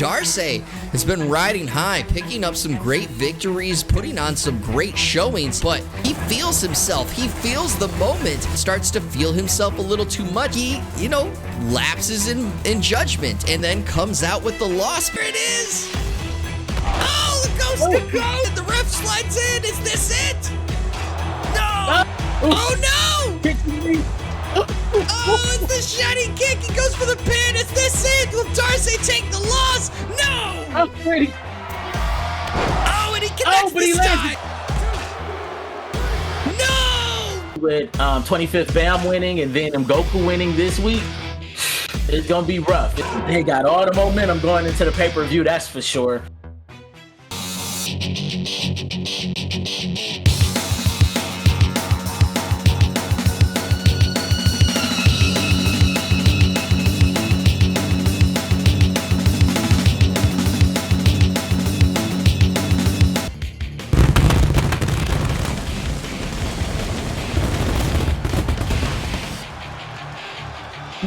Darce has been riding high, picking up some great victories, putting on some great showings, but he feels himself. He feels the moment, starts to feel himself a little too much. He, lapses in judgment and then comes out with the loss. Here it is. Oh, the ghost to go. The ref slides in. Is this it? No. Oh, no. Oh, it's the shiny kick. He goes for the pin. Is this it? Will Darce take the loss? No. Oh, pretty. Oh, and he connects this time. No. With 25th BAM winning and then Goku winning this week, it's going to be rough. They got all the momentum going into the pay-per-view, that's for sure.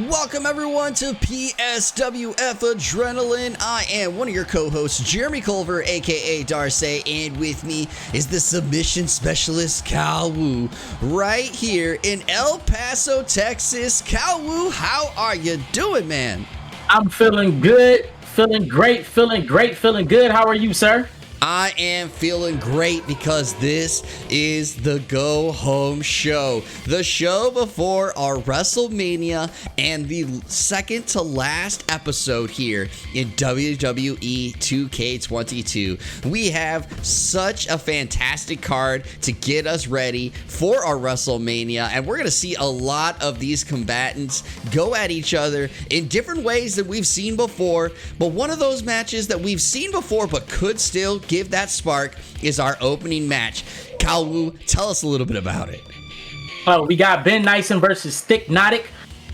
Welcome everyone to PSWF Adrenaline. I am one of your co-hosts, Jeremy Culver, aka Darce, and with me is the submission specialist, Cal Wu, right here in El Paso, Texas. Cal Wu, how are you doing, man? I'm feeling good, feeling great, feeling good. How are you, sir? I am feeling great because this is the Go Home Show. The show before our WrestleMania and the second to last episode here in WWE 2K22. We have such a fantastic card to get us ready for our WrestleMania, and we're going to see a lot of these combatants go at each other in different ways that we've seen before. But one of those matches that we've seen before but could still give that spark is our opening match. Cal Wu, tell us a little bit about it. Oh, we got Ben Nyson versus Thick Notic.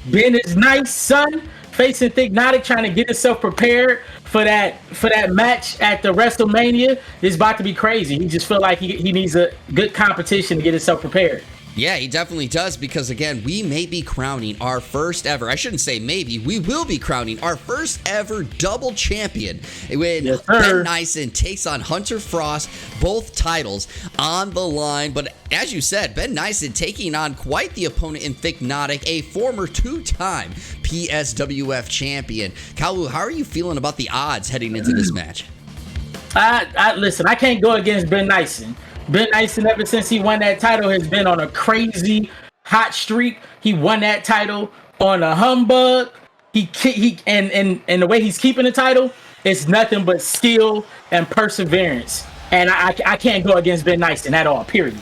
Ben is nice, son, facing Thick Notic, trying to get himself prepared for that match at the WrestleMania. It's about to be crazy. He just feel like he needs a good competition to get himself prepared. Yeah, he definitely does, because again, we may be crowning our first ever, I shouldn't say maybe, we will be crowning our first ever double champion when Ben Nyson takes on Hunter Frost, both titles on the line. But as you said, Ben Nyson taking on quite the opponent in Thick Notic, a former two-time PSWF champion. Cal Wu, how are you feeling about the odds heading into this match? Listen, I can't go against Ben Nyson. Ben Nyson, ever since he won that title, has been on a crazy hot streak. He won that title on a humbug. And the way he's keeping the title, it's nothing but skill and perseverance. And I can't go against Ben Nyson at all, period.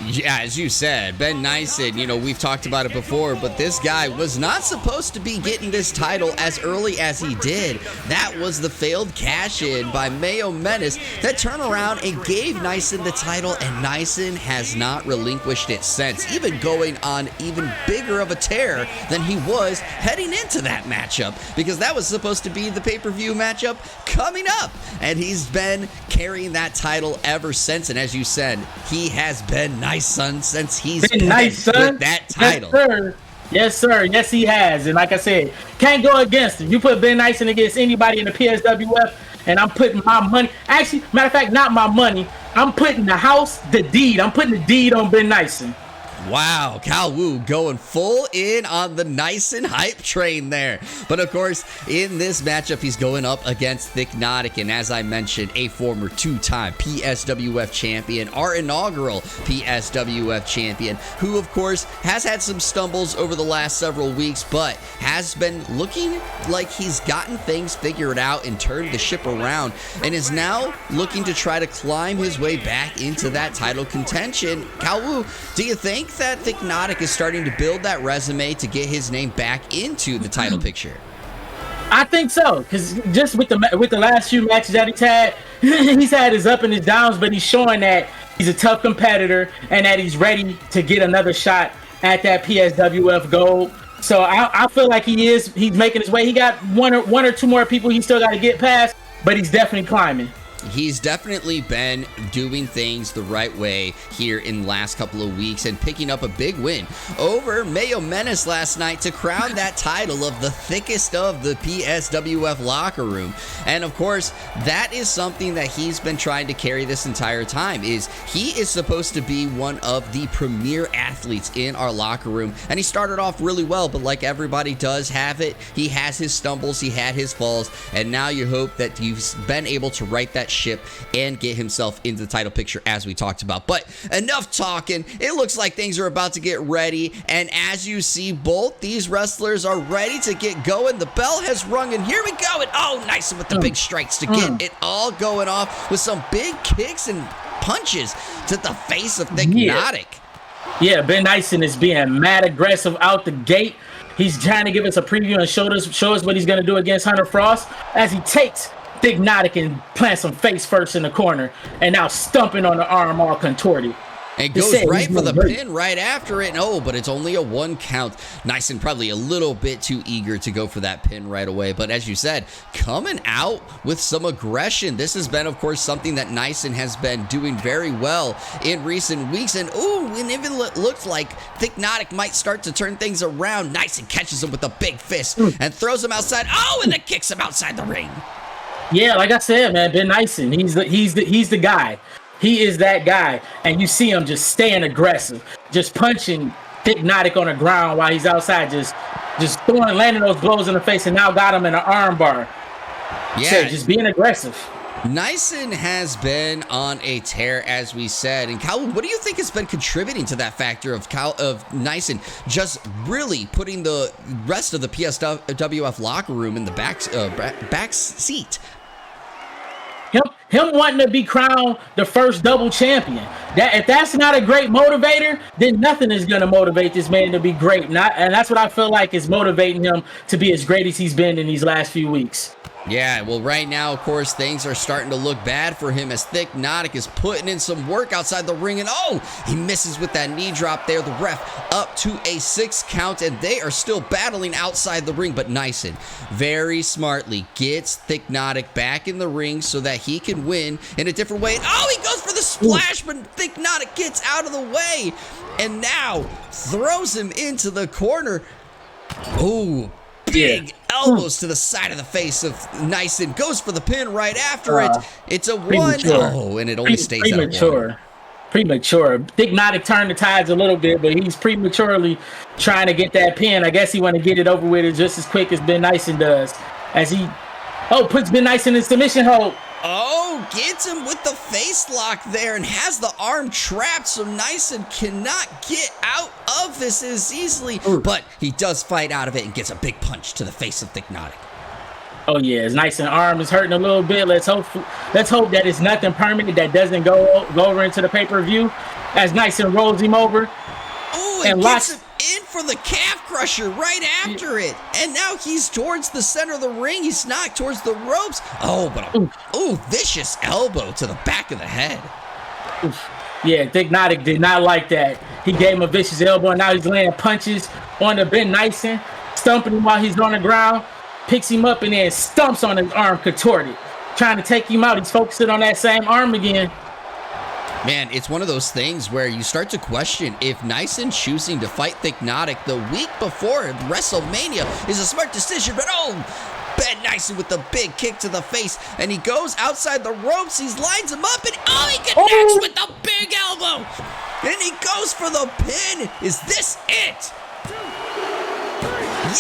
Yeah, as you said, Ben Nyson, we've talked about it before, but this guy was not supposed to be getting this title as early as he did. That was the failed cash-in by Mayo Menace that turned around and gave Nyson the title, and Nyson has not relinquished it since, even going on even bigger of a tear than he was heading into that matchup, because that was supposed to be the pay-per-view matchup coming up, and he's been carrying that title ever since. And as you said, he has been nice, son, since he's been nice, son, with that title. Yes, sir. Yes, sir. Yes, he has. And like I said, can't go against him. You put Ben Nyson against anybody in the PSWF, and I'm putting my money. Actually, matter of fact, not my money. I'm putting the deed. I'm putting the deed on Ben Nyson. Wow, Cal Wu going full in on the Nyson hype train there. But of course, in this matchup, he's going up against Thick Notic, and as I mentioned, a former two-time PSWF champion, our inaugural PSWF champion, who of course has had some stumbles over the last several weeks, but has been looking like he's gotten things figured out and turned the ship around, and is now looking to try to climb his way back into that title contention. Cal Wu, do you think that Thick Notic is starting to build that resume to get his name back into the title picture? I think so, because just with the last few matches that he's had his up and his downs, but he's showing that he's a tough competitor and that he's ready to get another shot at that PSWF gold. So I feel like he's making his way. He got one or two more people he still got to get past, but he's definitely climbing. He's definitely been doing things the right way here in the last couple of weeks and picking up a big win over Mayo Menace last night to crown that title of the thickest of the PSWF locker room. And of course, that is something that he's been trying to carry this entire time. Is he is supposed to be one of the premier athletes in our locker room, and he started off really well, but like everybody does have it, he has his stumbles, he had his falls, and now you hope that you've been able to right that ship and get himself into the title picture as we talked about. But enough talking. It looks like things are about to get ready, and as you see, both these wrestlers are ready to get going. The bell has rung, and here we go. And oh, nice with the big strikes to get it all going off with some big kicks and punches to the face of Hypnotic. Yeah, Ben Nyson is being mad aggressive out the gate. He's trying to give us a preview and show us what he's going to do against Hunter Frost as he takes Hypnotic and plants some face first in the corner, and now stumping on the arm all contorted. And goes right for the pin right after it. Oh, but it's only a 1 count. Nyson probably a little bit too eager to go for that pin right away. But as you said, coming out with some aggression. This has been, of course, something that Nyson has been doing very well in recent weeks. And ooh, it even looks like Hypnotic might start to turn things around. Nyson catches him with a big fist and throws him outside. Oh, and then kicks him outside the ring. Yeah, like I said, man, Ben Nyson, he's the guy. He is that guy, and you see him just staying aggressive, just punching Hypnotic on the ground while he's outside, just landing those blows in the face, and now got him in an arm bar. Yeah, so just being aggressive. Nyson has been on a tear, as we said. And Calhoun, what do you think has been contributing to that factor of Nyson just really putting the rest of the PSWF locker room in the back seat? Him wanting to be crowned the first double champion. If that's not a great motivator, then nothing is going to motivate this man to be great. And that's what I feel like is motivating him to be as great as he's been in these last few weeks. Yeah, well, right now, of course, things are starting to look bad for him as Hypnotic is putting in some work outside the ring, and oh, he misses with that knee drop there. The ref up to a 6 count, and they are still battling outside the ring, but Nyson very smartly gets Hypnotic back in the ring so that he can win in a different way. And oh, he goes for the splash, but Hypnotic gets out of the way, and now throws him into the corner. Oh, big elbows to the side of the face of Nyson. Goes for the pin right after it. It's a 1. Oh, and it only stays premature. Premature. Hypnotic turned the tides a little bit, but he's prematurely trying to get that pin. I guess he want to get it over with just as quick as Ben Nyson does. As he puts Ben Nyson in submission hold. Oh, gets him with the face lock there and has the arm trapped, so Nyson cannot get out of this as easily. But he does fight out of it and gets a big punch to the face of Hypnotic. Oh yeah, his Nyson arm is hurting a little bit. Let's hope that it's nothing permanent that doesn't go over into the pay-per-view. As Nyson rolls him over. Oh, and gets him in for the calf crusher right after it. And now he's towards the center of the ring. He's knocked towards the ropes. Oh, but vicious elbow to the back of the head. Yeah, Hypnotic did not like that. He gave him a vicious elbow, and now he's laying punches on the Ben Nyson, stumping him while he's on the ground, picks him up, and then stumps on his arm contorted, trying to take him out. He's focusing on that same arm again. Man, it's one of those things where you start to question if Nyson choosing to fight Hypnotic the week before WrestleMania is a smart decision. But Ben Nyson with the big kick to the face, and he goes outside the ropes. He lines him up, and he connects with the big elbow. And he goes for the pin. Is this it?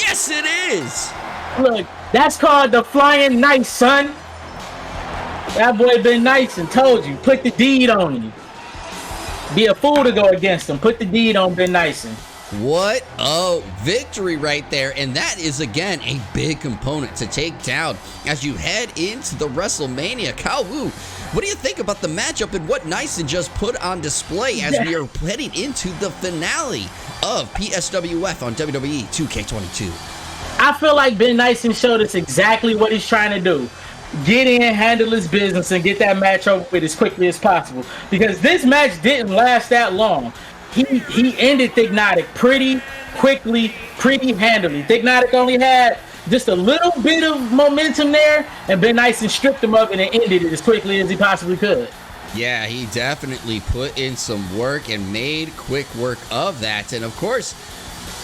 Yes, it is. Look, that's called the flying knife, son. That boy Ben Nyson told you, put the deed on you. Be a fool to go against him. Put the deed on Ben Nyson. What a victory right there. And that is, again, a big component to take down as you head into the WrestleMania. Calhoun, what do you think about the matchup and what Nyson just put on display as we are heading into the finale of PSWF on WWE 2K22? I feel like Ben Nyson showed us exactly what he's trying to do. Get in, handle his business, and get that match over with as quickly as possible. Because this match didn't last that long. He ended Hypnotic pretty quickly, pretty handily. Hypnotic only had just a little bit of momentum there, and Ben Nyson stripped him of it and ended it as quickly as he possibly could. Yeah, he definitely put in some work and made quick work of that. And of course,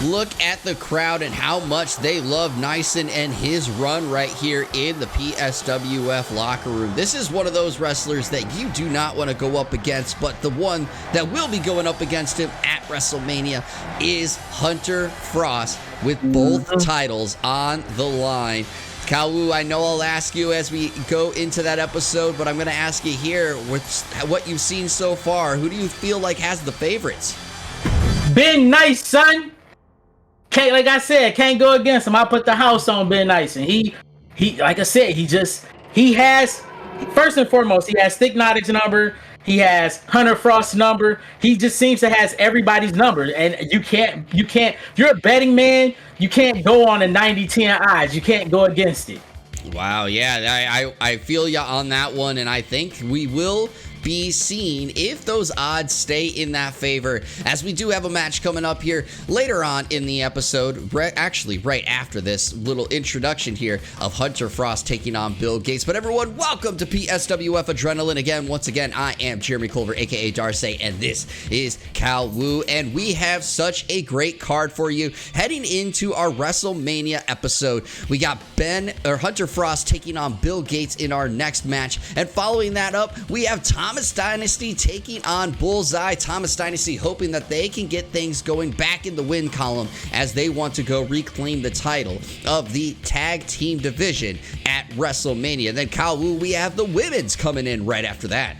look at the crowd and how much they love Nyson and his run right here in the PSWF locker room. This is one of those wrestlers that you do not want to go up against, but the one that will be going up against him at WrestleMania is Hunter Frost with both titles on the line. Kawu, I know I'll ask you as we go into that episode, but I'm going to ask you here, with what you've seen so far, who do you feel like has the favorites? Ben Nyson. Like I said, can't go against him. I put the house on Ben Nyson. He like I said, he has, first and foremost, he has Thick Notting's number. He has Hunter Frost's number. He just seems to has everybody's number. And you can't, if you're a betting man, you can't go on a 90-10 odds. You can't go against it. Wow, yeah, I feel you on that one, and I think we will be seeing if those odds stay in that favor, as we do have a match coming up here later on in the episode, actually right after this little introduction here of Hunter Frost taking on Bill Gates. But everyone, welcome to PSWF Adrenaline again. Once again, I am Jeremy Culver, aka Darcy, and this is Cal Wu, and we have such a great card for you heading into our WrestleMania episode. We got Hunter Frost taking on Bill Gates in our next match, and following that up, we have Thomas Dynasty taking on Bullseye. Thomas Dynasty hoping that they can get things going back in the win column as they want to go reclaim the title of the tag team division at WrestleMania. Then Kyle Wu, we have the women's coming in right after that.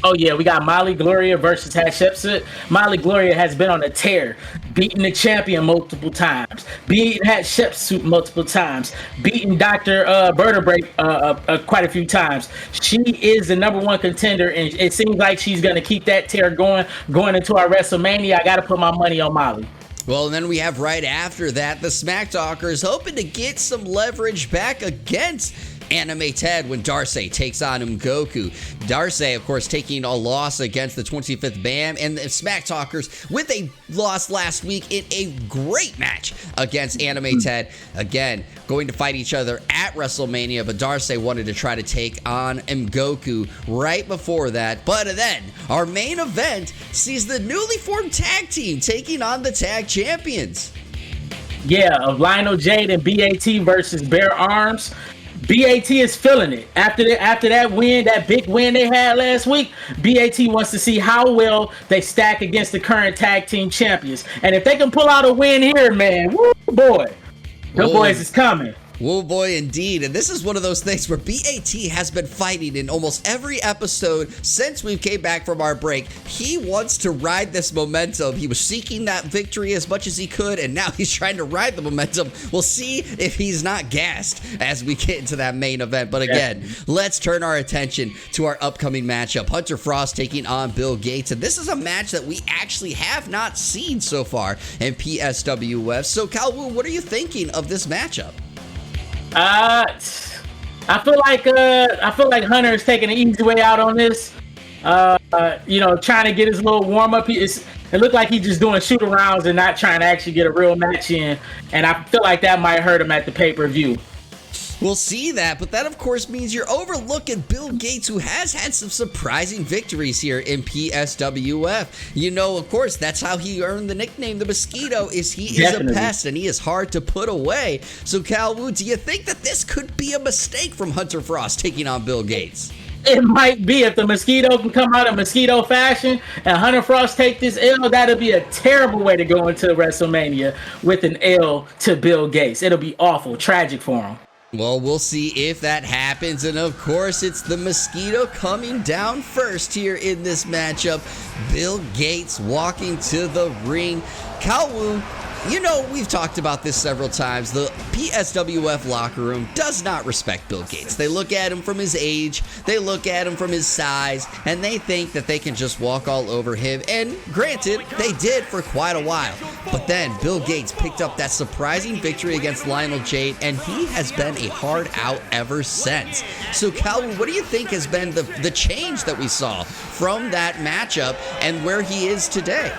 Oh yeah, we got Molly Gloria versus Hatshepsut. Molly Gloria has been on a tear, beating the champion multiple times, beating Hatshepsut multiple times, beating Dr. Vertebrae quite a few times. She is the number one contender, and it seems like she's going to keep that tear going into our WrestleMania. I got to put my money on Molly. Well, and then we have right after that, the Smack Talkers hoping to get some leverage back against Anime Ted when Darcy takes on Goku. Darcy, of course, taking a loss against the 25th BAM, and the Smack Talkers with a loss last week in a great match against Anime Ted. Again, going to fight each other at WrestleMania, but Darcy wanted to try to take on Goku right before that. But then, our main event sees the newly formed tag team taking on the tag champions. Yeah, of Lionel Jade and BAT versus Bear Arms. BAT is feeling it. After that win, that big win they had last week, BAT wants to see how well they stack against the current tag team champions. And if they can pull out a win here, man, woo boy, the boys is coming. Whoa, boy, indeed. And this is one of those things where BAT has been fighting in almost every episode since we came back from our break. He wants to ride this momentum. He was seeking that victory as much as he could, and now he's trying to ride the momentum. We'll see if he's not gassed as we get into that main event. But again, let's turn our attention to our upcoming matchup. Hunter Frost taking on Bill Gates. And this is a match that we actually have not seen so far in PSWF. So, Cal Wu, what are you thinking of this matchup? I feel like Hunter is taking an easy way out on this. Trying to get his little warm up. It looked like he's just doing shoot arounds and not trying to actually get a real match in. And I feel like that might hurt him at the pay-per-view. We'll see that, but that of course means you're overlooking Bill Gates, who has had some surprising victories here in PSWF. You know, of course, that's how he earned the nickname the Mosquito, is he is a pest and he is hard to put away. So Cal Wu, do you think that this could be a mistake from Hunter Frost taking on Bill Gates? It might be. If the Mosquito can come out in Mosquito fashion and Hunter Frost take this L, that'll be a terrible way to go into WrestleMania with an L to Bill Gates. It'll be awful, tragic for him. Well, we'll see if that happens, and of course, it's the Mosquito coming down first here in this matchup. Bill Gates walking to the ring. Cal Wu, you know, we've talked about this several times. The PSWF locker room does not respect Bill Gates. They look at him from his age, they look at him from his size, and they think that they can just walk all over him. And granted, they did for quite a while. But then Bill Gates picked up that surprising victory against Lionel Jade, and he has been a hard out ever since. So, Calvin, what do you think has been the change that we saw from that matchup and where he is today?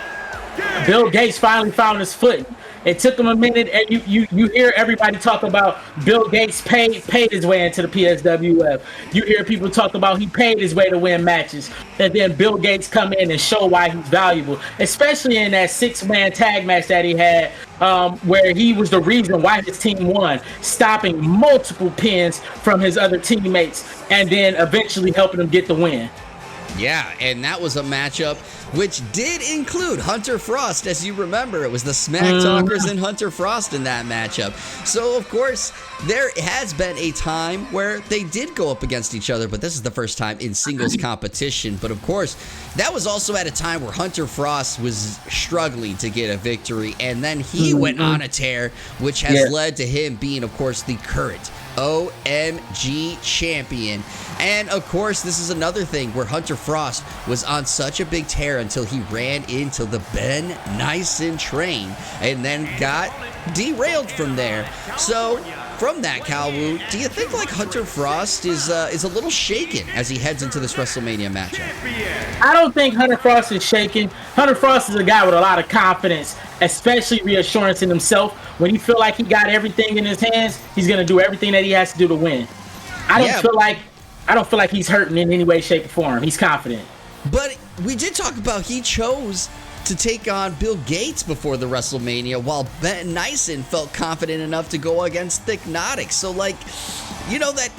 Bill Gates finally found his footing. It took him a minute, and you hear everybody talk about Bill Gates paid his way into the PSWF. You hear people talk about he paid his way to win matches, and then Bill Gates come in and show why he's valuable, especially in that 6-man tag match that he had, where he was the reason why his team won, stopping multiple pins from his other teammates, and then eventually helping them get the win. Yeah, and that was a matchup which did include Hunter Frost. As you remember, it was the Smack Talkers and Hunter Frost in that matchup. So, of course, there has been a time where they did go up against each other, but this is the first time in singles competition. But, of course, that was also at a time where Hunter Frost was struggling to get a victory, and then he went on a tear, which has led to him being, of course, the current OMG champion. And of course, this is another thing where Hunter Frost was on such a big tear until he ran into the Ben Nyson train and then got derailed from there. So from that, Calwu, do you think like Hunter Frost is a little shaken as he heads into this WrestleMania matchup? I don't think Hunter Frost is shaken. Hunter Frost is a guy with a lot of confidence, especially reassurance in himself. When he feel like he got everything in his hands, he's gonna do everything that he has to do to win. I don't feel like he's hurting in any way, shape, or form. He's confident. But we did talk about he chose to take on Bill Gates before the WrestleMania, while Ben Nyson felt confident enough to go against Thicknotic. So, like, you know that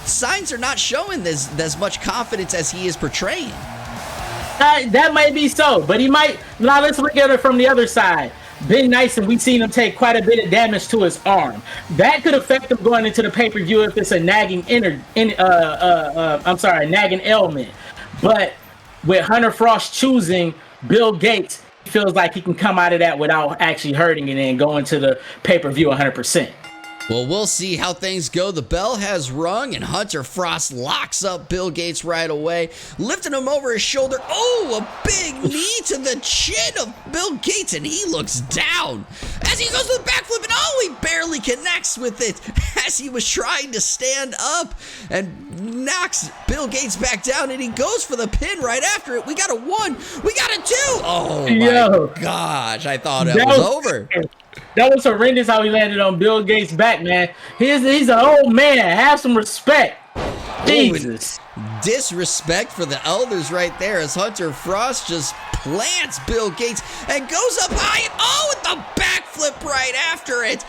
signs are not showing as much confidence as he is portraying. That might be so, but he might. Now let's look at it from the other side. Ben Nyson, we've seen him take quite a bit of damage to his arm. That could affect him going into the pay-per-view if it's a nagging nagging ailment. But with Hunter Frost choosing Bill Gates, he feels like he can come out of that without actually hurting it and go into the pay-per-view 100%. Well, we'll see how things go. The bell has rung, and Hunter Frost locks up Bill Gates right away, lifting him over his shoulder. Oh, a big knee to the chin of Bill Gates, and he looks down as he goes to the backflip, and oh, he barely connects with it as he was trying to stand up and knocks Bill Gates back down, and he goes for the pin right after it. We got a 1. We got a 2. Oh, my gosh. I thought it was over. That was horrendous how he landed on Bill Gates' back, man. He's an old man. Have some respect. Jesus. Disrespect for the elders right there as Hunter Frost just plants Bill Gates and goes up high and with the backflip right after it.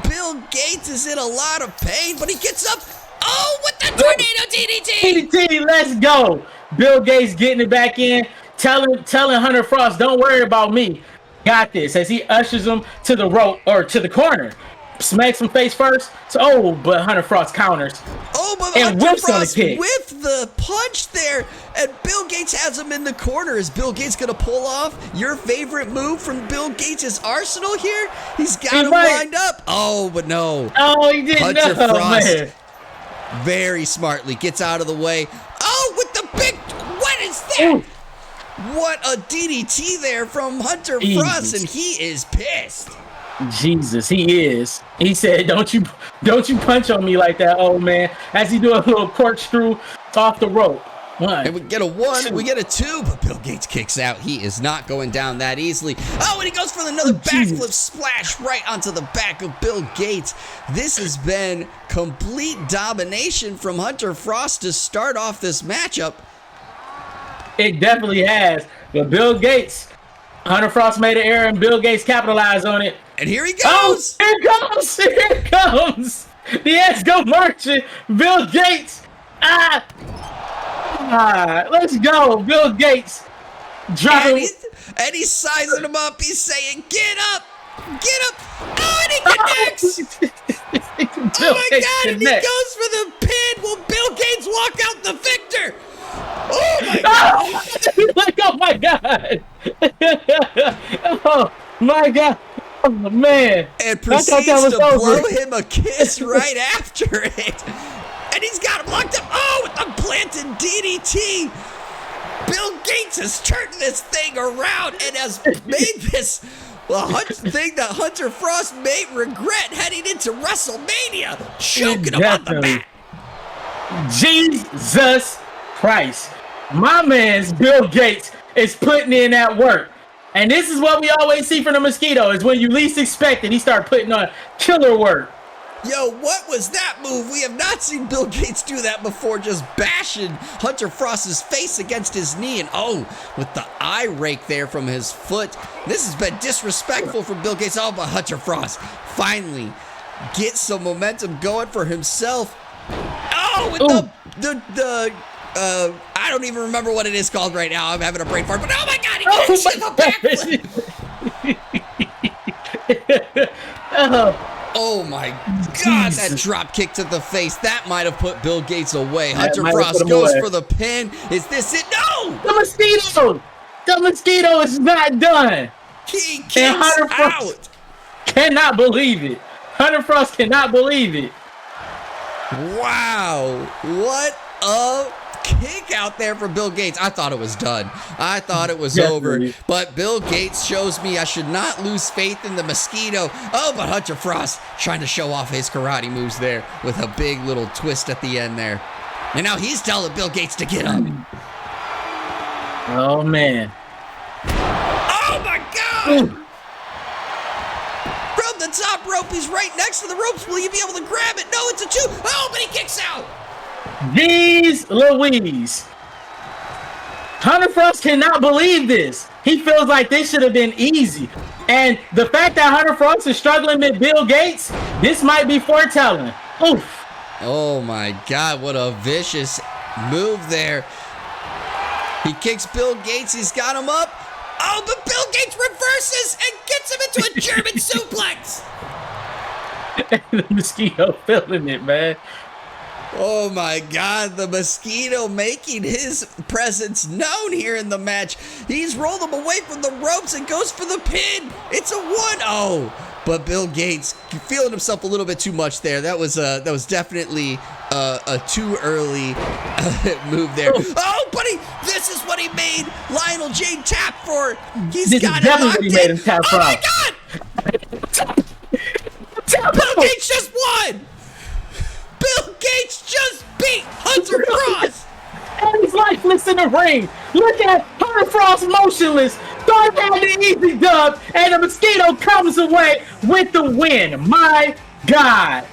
Bill Gates is in a lot of pain, but he gets up. Oh, with the tornado DDT. DDT, let's go. Bill Gates getting it back in, telling Hunter Frost, don't worry about me. Got this, as he ushers him to the rope or to the corner, smacks him face first. So, but Hunter Frost counters. Oh, but Hunter Frost with the punch there, and Bill Gates has him in the corner. Is Bill Gates gonna pull off your favorite move from Bill Gates' arsenal here? He's got him lined up. Oh, but no. Oh, he didn't. Hunter Frost very smartly gets out of the way. Oh, with the big. What is that? Ooh. What a DDT there from Hunter Frost, and he is pissed. Jesus, he is. He said, "Don't you punch on me like that, old man." As he do a little corkscrew off the rope. 1. And we get a 1, we get a 2, but Bill Gates kicks out. He is not going down that easily. Oh, and he goes for another backflip splash right onto the back of Bill Gates. This has been complete domination from Hunter Frost to start off this matchup. It definitely has. But Bill Gates, Hunter Frost made an error, and Bill Gates capitalized on it. And here he goes. Oh, here it comes. The Esco Merchant, Bill Gates. Let's go, Bill Gates. And he's sizing him up. He's saying, "Get up, get up." Oh, and he connects. Oh my God! And he goes for the pin. Will Bill Gates walk out the victor? Oh my God! Oh my God! Oh my God! Oh man! And proceeds to blow him a kiss right after it. And he's got him locked up. Oh, with the planted DDT. Bill Gates has turned this thing around and has made this thing that Hunter Frost may regret heading into WrestleMania. Choking him on the back. Jesus Christ. My man's Bill Gates is putting in that work. And this is what we always see from the Mosquito, is when you least expect it, he start putting on killer work. Yo, what was that move? We have not seen Bill Gates do that before, just bashing Hunter Frost's face against his knee. And oh, with the eye rake there from his foot. This has been disrespectful from Bill Gates. Oh, but Hunter Frost finally gets some momentum going for himself. Oh, with the I don't even remember what it is called right now. I'm having a brain fart, but oh my God, he gets the backflip. Oh my God, that drop kick to the face. That might have put Bill Gates away. Hunter Frost goes for the pin. Is this it? No! The Mosquito is not done. He kicks out. Cannot believe it. Hunter Frost cannot believe it. Wow. What a kick out there for Bill Gates. I thought it was done. I thought it was over. But Bill Gates shows me I should not lose faith in the Mosquito. Oh, but Hunter Frost trying to show off his karate moves there with a big little twist at the end there. And now he's telling Bill Gates to get up. Oh, man. Oh, my God. Ooh. From the top rope, he's right next to the ropes. Will you be able to grab it? No, it's a 2. Oh, but he kicks out. Jeez Louise. Hunter Frost cannot believe this. He feels like this should have been easy. And the fact that Hunter Frost is struggling with Bill Gates, this might be foretelling. Oof. Oh my God, what a vicious move there. He kicks Bill Gates, he's got him up. Oh, but Bill Gates reverses and gets him into a German suplex. The Mosquito feeling it, man. Oh my God, the Mosquito making his presence known here in the match. He's rolled him away from the ropes and goes for the pin. It's a 1-0. But Bill Gates feeling himself a little bit too much there. That was definitely a too early move there. Oh, buddy, this is what he made Lionel Jane tap for. He's got it locked in. Oh my God! Bill Gates just won. Bill Gates just beat Hunter Frost! And he's lifeless in the ring. Look at Hunter Frost motionless. Thought had the easy dub, and the Mosquito comes away with the win. My God.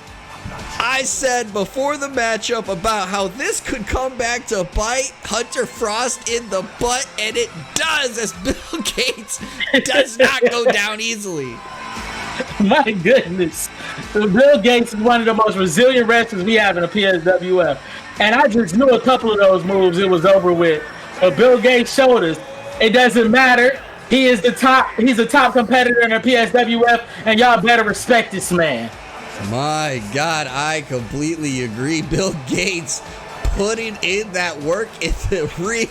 I said before the matchup about how this could come back to bite Hunter Frost in the butt, and it does, as Bill Gates does not go down easily. My goodness. Bill Gates is one of the most resilient wrestlers we have in the PSWF. And I just knew a couple of those moves, it was over with. But Bill Gates showed us it doesn't matter. He is the top, he's the top competitor in the PSWF, and y'all better respect this man. My God, I completely agree. Bill Gates putting in that work in the ring.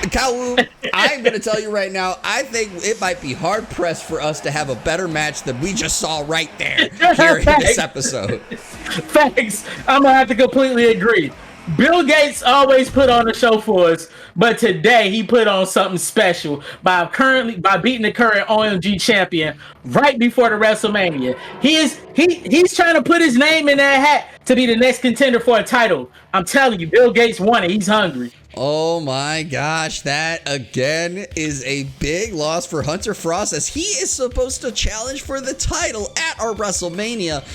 Kawu, I'm going to tell you right now, I think it might be hard-pressed for us to have a better match than we just saw right there here in this episode. Thanks. I'm going to have to completely agree. Bill Gates always put on a show for us, but today he put on something special by beating the current OMG champion right before the WrestleMania. He's trying to put his name in that hat to be the next contender for a title. I'm telling you, Bill Gates won it. He's hungry. Oh my gosh, that again is a big loss for Hunter Frost, as he is supposed to challenge for the title at our WrestleMania.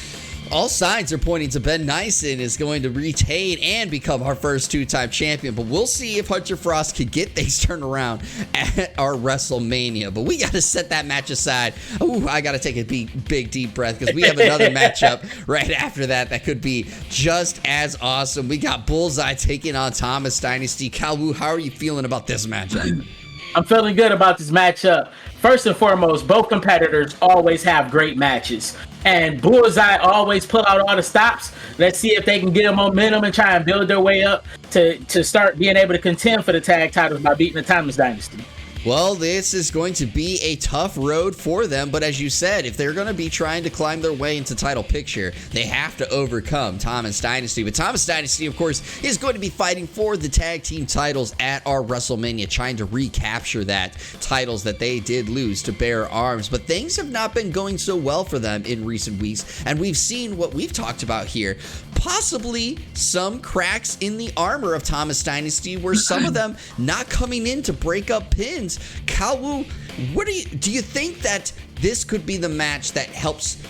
All signs are pointing to Ben Nyson is going to retain and become our first two-time champion, but we'll see if Hunter Frost can get things turned around at our WrestleMania. But we got to set that match aside. Ooh, I got to take a big deep breath, because we have another matchup right after that could be just as awesome. We got Bullseye taking on Thomas Dynasty. Kawu, how are you feeling about this matchup? I'm feeling good about this matchup. First and foremost, both competitors always have great matches. And Bullseye always pull out all the stops. Let's see if they can get a momentum and try and build their way up to start being able to contend for the tag titles by beating the Thomas Dynasty. Well, this is going to be a tough road for them, but as you said, if they're going to be trying to climb their way into title picture, they have to overcome Thomas Dynasty. But Thomas Dynasty, of course, is going to be fighting for the tag team titles at our WrestleMania, trying to recapture that titles that they did lose to Bare Arms. But things have not been going so well for them in recent weeks, and we've seen what we've talked about here. possibly some cracks in the armor of Thomas Dynasty, where some of them not coming in to break up pins. Kal Wu, what do you think that this could be the match that helps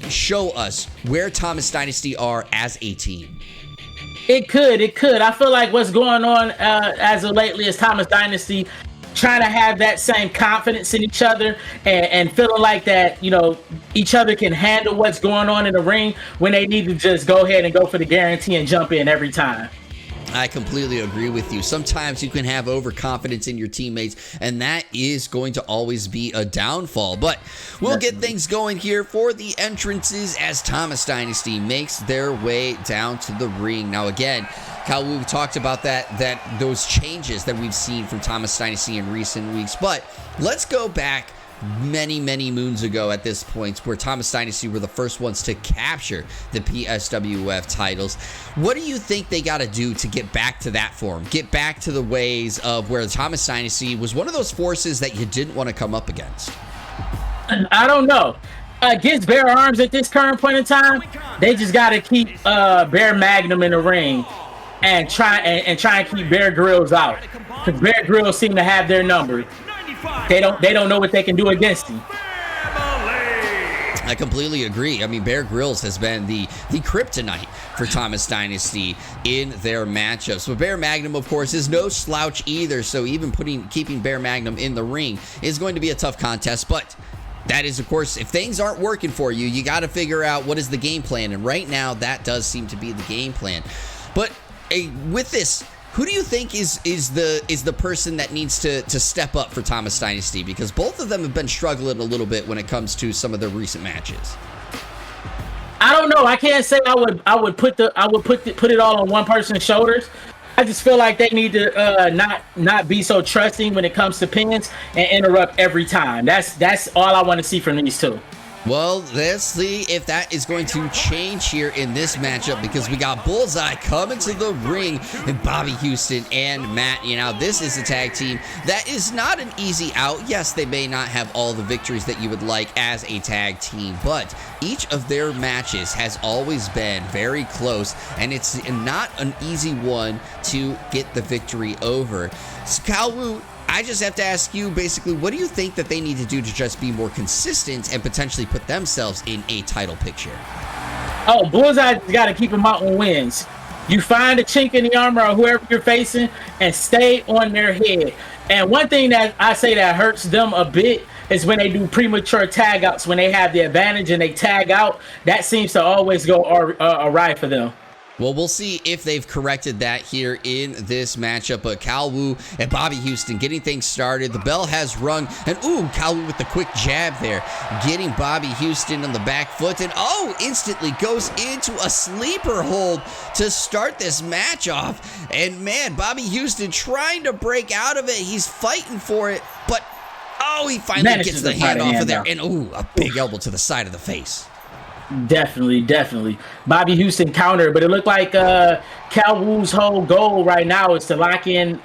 show us where Thomas Dynasty are as a team? It could. I feel like what's going on as of lately is Thomas Dynasty trying to have that same confidence in each other and feeling like that, each other can handle what's going on in the ring when they need to just go ahead and go for the guarantee and jump in every time. I completely agree with you. Sometimes you can have overconfidence in your teammates, and that is going to always be a downfall. But we'll get things going here for the entrances as Thomas Dynasty makes their way down to the ring. Now, again, Kal Wu talked about those changes that we've seen from Thomas Dynasty in recent weeks. But let's go back many moons ago at this point, where Thomas Dynasty were the first ones to capture the PSWF titles. What do you think they got to do to get back to that form, get back to the ways of where Thomas Dynasty was one of those forces that you didn't want to come up against? I don't know. Against Bear Arms at this current point in time, they just got to keep Bear Magnum in the ring and try and keep Bear Grylls out, because Bear Grylls seem to have their number. They don't know what they can do against him. I completely agree. I mean, Bear Grylls has been the kryptonite for Thomas Dynasty in their matchups. But Bear Magnum, of course, is no slouch either. So even keeping Bear Magnum in the ring is going to be a tough contest. But that is, of course, if things aren't working for you, you got to figure out what is the game plan. And right now, that does seem to be the game plan. But with this, who do you think is the person that needs to step up for Thomas Dynasty? Because both of them have been struggling a little bit when it comes to some of their recent matches. I don't know. I can't say I would put it all on one person's shoulders. I just feel like they need to not be so trusting when it comes to pins and interrupt every time. That's all I want to see from these two. Well, let's see if that is going to change here in this matchup, because we got Bullseye coming to the ring and Bobby Houston and Matt. This is a tag team that is not an easy out. Yes, they may not have all the victories that you would like as a tag team, but each of their matches has always been very close, and it's not an easy one to get the victory over. So Kal Wu, I just have to ask you, basically, what do you think that they need to do to just be more consistent and potentially put themselves in a title picture? Oh, Bullseye's got to keep them out on wins. You find a chink in the armor or whoever you're facing and stay on their head. And one thing that I say that hurts them a bit is when they do premature tag outs, when they have the advantage and they tag out. That seems to always go awry for them. Well, we'll see if they've corrected that here in this matchup. But Kal Wu and Bobby Houston getting things started. The bell has rung. And Kal Wu with the quick jab there, getting Bobby Houston on the back foot. And instantly goes into a sleeper hold to start this match off. And man, Bobby Houston trying to break out of it. He's fighting for it. But he finally gets the hand off of there. And a big elbow to the side of the face. Definitely. Bobby Houston countered, but it looked like Kal Wu's whole goal right now is to lock in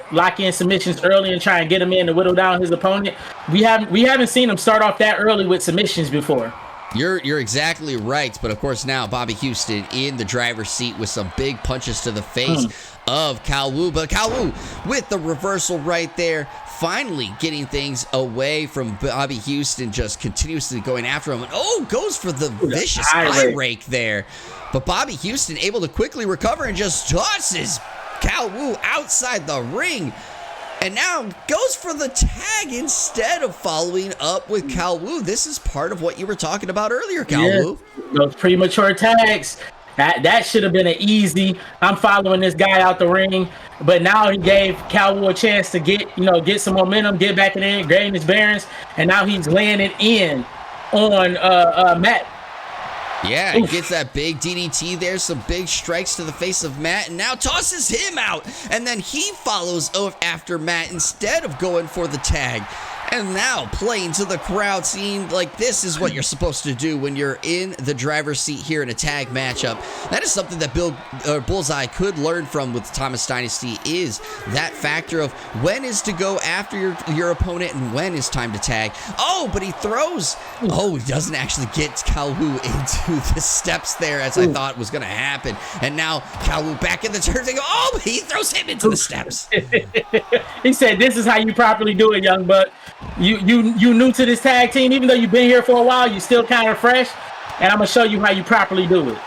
submissions early and try and get him in to whittle down his opponent. We haven't seen him start off that early with submissions before. You're exactly right, but of course now Bobby Houston in the driver's seat with some big punches to the face of Kal Wu. But Kal Wu with the reversal right there, finally getting things away from Bobby Houston, just continuously going after him. And goes for the vicious eye rake there. But Bobby Houston able to quickly recover and just tosses Kal Wu outside the ring. And now goes for the tag instead of following up with Kal Wu. This is part of what you were talking about earlier, Kal Wu. Those premature tags. That should have been an easy, I'm following this guy out the ring. But now he gave Kal Wu a chance to get some momentum, get back in there, gain his bearings. And now he's landing in on Matt. Yeah, he gets that big DDT there, some big strikes to the face of Matt, and now tosses him out. And then he follows after Matt instead of going for the tag. And now playing to the crowd, seeing like this is what you're supposed to do when you're in the driver's seat here in a tag matchup. That is something that Bullseye could learn from with Thomas Dynasty, is that factor of when is to go after your opponent and when is time to tag. Oh, but he throws. Oh, he doesn't actually get Calwu into the steps there as I thought was going to happen. And now Calwu back in the turn. They go, oh, but he throws him into the steps. He said, this is how you properly do it, young buck. You new to this tag team, even though you've been here for a while, you still kind of fresh, and I'm gonna show you how you properly do it.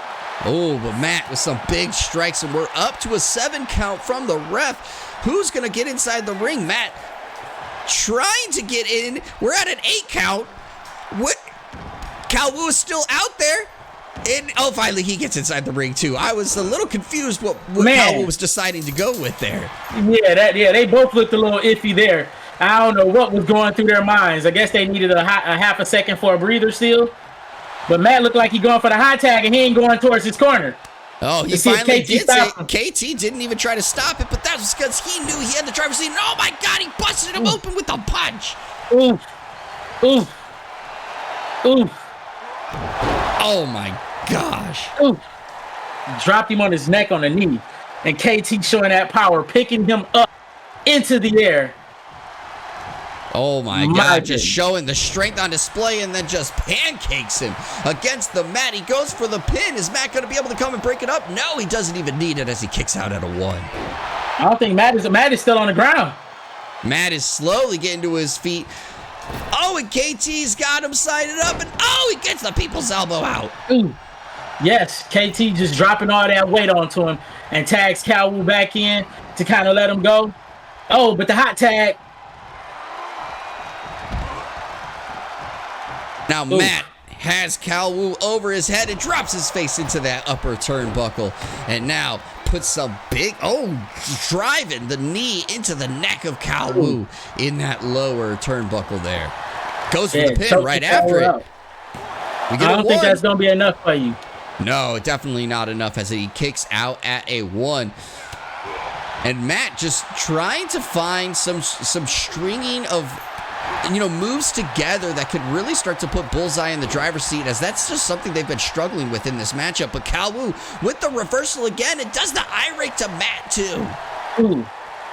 Oh, but Matt with some big strikes, and we're up to a 7 count from the ref. Who's gonna get inside the ring? Matt trying to get in. We're at an 8 count. What? Calwu is still out there. And finally he gets inside the ring too. I was a little confused what Calwu was deciding to go with there. Yeah, they both looked a little iffy there. I don't know what was going through their minds. I guess they needed a half a second for a breather still. But Matt looked like he going for the high tag, and he ain't going towards his corner. Oh, he finally gets it. KT didn't even try to stop it, but that was because he knew he had the driver's seat. Oh my God, he busted him open with a punch. Ooh. Oh my gosh. Ooh. Dropped him on his neck on the knee. And KT showing that power, picking him up into the air. Oh my God, just showing the strength on display, and then just pancakes him against the mat. He goes for the pin. Is Matt going to be able to come and break it up? No, he doesn't even need it as he kicks out at a 1. I don't think Matt is still on the ground. Matt is slowly getting to his feet. Oh, and KT's got him sided up, and he gets the people's elbow out. Ooh. Yes, KT just dropping all that weight onto him and tags Calwu back in to kind of let him go. Oh, but the hot tag. Now Matt has Calwu over his head and drops his face into that upper turnbuckle. And now puts some driving the knee into the neck of Calwu in that lower turnbuckle there. Goes for the pin right after it. I don't think that's going to be enough for you. No, definitely not enough as he kicks out at a 1. And Matt just trying to find some stringing of moves together that could really start to put Bullseye in the driver's seat, as that's just something they've been struggling with in this matchup. But Calwu with the reversal again, it does the eye rake to Matt too. Ooh,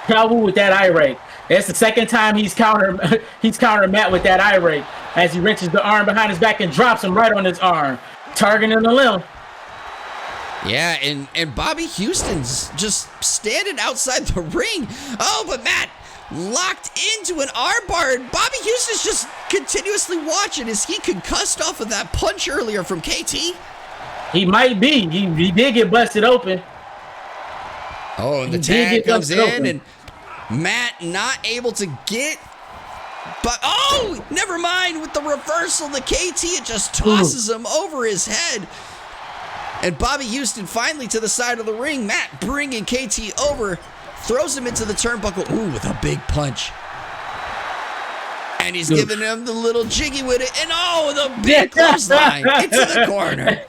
Calwu with that eye rake. That's the second time he's countered Matt with that eye rake as he wrenches the arm behind his back and drops him right on his arm, targeting the limb. Yeah, and Bobby Houston's just standing outside the ring. Oh, but Matt locked into an armbar, and Bobby Houston's just continuously watching. Is he concussed off of that punch earlier from KT? He might be. He did get busted open. Oh, and the tag comes in, and Matt not able to get. But never mind with the reversal. The KT, it just tosses him over his head. And Bobby Houston finally to the side of the ring. Matt bringing KT over, throws him into the turnbuckle. Ooh, with a big punch. And he's giving him the little jiggy with it. And the big clothesline into the corner.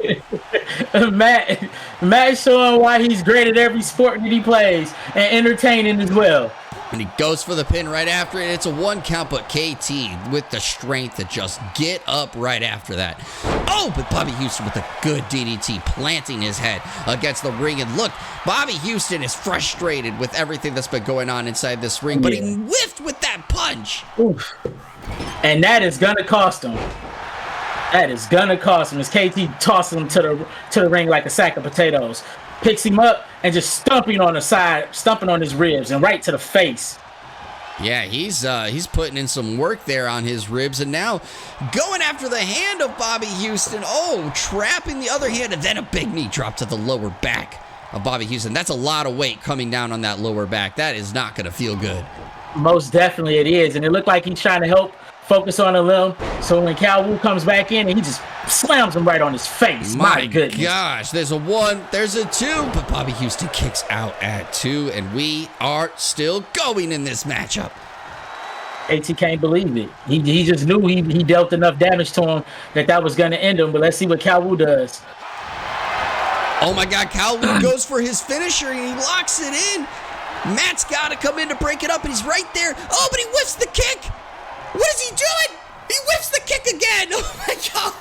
Matt showing why he's great at every sport that he plays, and entertaining as well. And he goes for the pin right after it. It's a 1 count, but KT with the strength to just get up right after that. Oh, but Bobby Houston with a good DDT, planting his head against the ring. And look, Bobby Houston is frustrated with everything that's been going on inside this ring, but he whiffed with that punch. Oof. And that is going to cost him. That is going to cost him as KT tosses him to the ring like a sack of potatoes. Picks him up and just stomping on the side, stomping on his ribs and right to the face. Yeah, he's putting in some work there on his ribs, and now going after the hand of Bobby Houston. Oh, trapping the other hand, and then a big knee drop to the lower back of Bobby Houston. That's a lot of weight coming down on that lower back. That is not going to feel good. Most definitely it is, and it looked like he's trying to help focus on a limb. So when Calwu comes back in, and he just slams him right on his face. My goodness. Gosh, there's a 1, there's a 2, but Bobby Houston kicks out at 2, and we are still going in this matchup. AT can't believe it. He just knew he dealt enough damage to him that was going to end him, but let's see what Calwu does. Oh my God, Calwu goes for his finisher, and he locks it in. Matt's got to come in to break it up, and he's right there. Oh, but he whiffs the kick. What is he doing? He whips the kick again. Oh my God.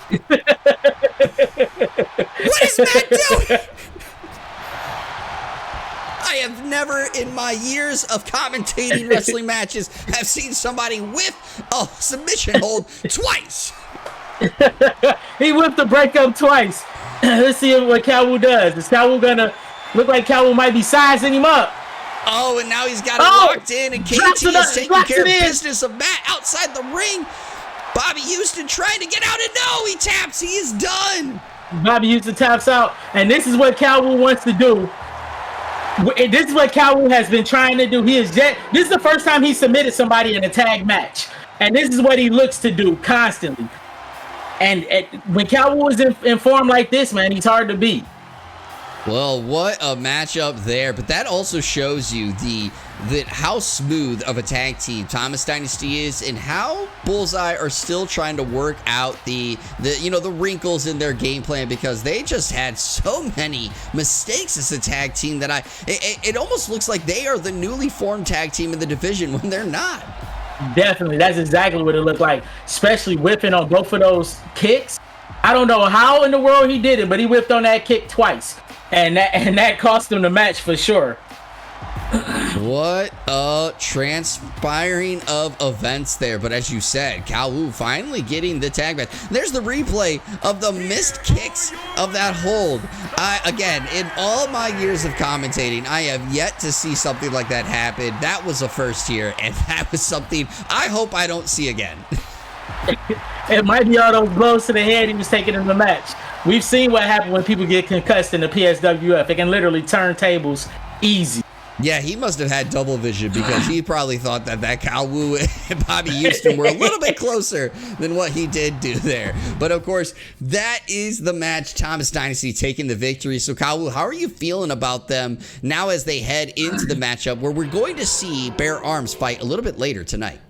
What is Matt doing? I have never in my years of commentating wrestling matches have seen somebody whip a submission hold twice. He whipped the breakup twice. Let's see what Calwood does. Is Calwood gonna look like Calwood might be sizing him up? Oh, and now he's got it locked in, and KT is taking care of business of Matt outside the ring. Bobby Houston trying to get out, and no, he taps. He is done. Bobby Houston taps out, and this is what Calwood wants to do. This is what Calwood has been trying to do. This is the first time he submitted somebody in a tag match, and this is what he looks to do constantly. And when Calwood is in form like this, man, he's hard to beat. Well, what a matchup there, but that also shows you how smooth of a tag team Thomas Dynasty is, and how Bullseye are still trying to work out the wrinkles in their game plan, because they just had so many mistakes as a tag team that it almost looks like they are the newly formed tag team in the division when they're not. Definitely, that's exactly what it looked like, especially whipping on both of those kicks. I don't know how in the world he did it, but he whipped on that kick twice. And that cost him the match for sure. What a transpiring of events there. But as you said, Calwood finally getting the tag match. There's the replay of the missed kicks of that hold. Again, in all my years of commentating, I have yet to see something like that happen. That was a first here, and that was something I hope I don't see again. It might be all those blows to the head he was taking in the match. We've seen what happened when people get concussed in the PSWF. It can literally turn tables easy. Yeah, he must have had double vision, because he probably thought that Calwood and Bobby Houston were a little bit closer than what he did do there. But of course, that is the match. Thomas Dynasty taking the victory. So Calwood, how are you feeling about them now as they head into the matchup where we're going to see Bare Arms fight a little bit later tonight?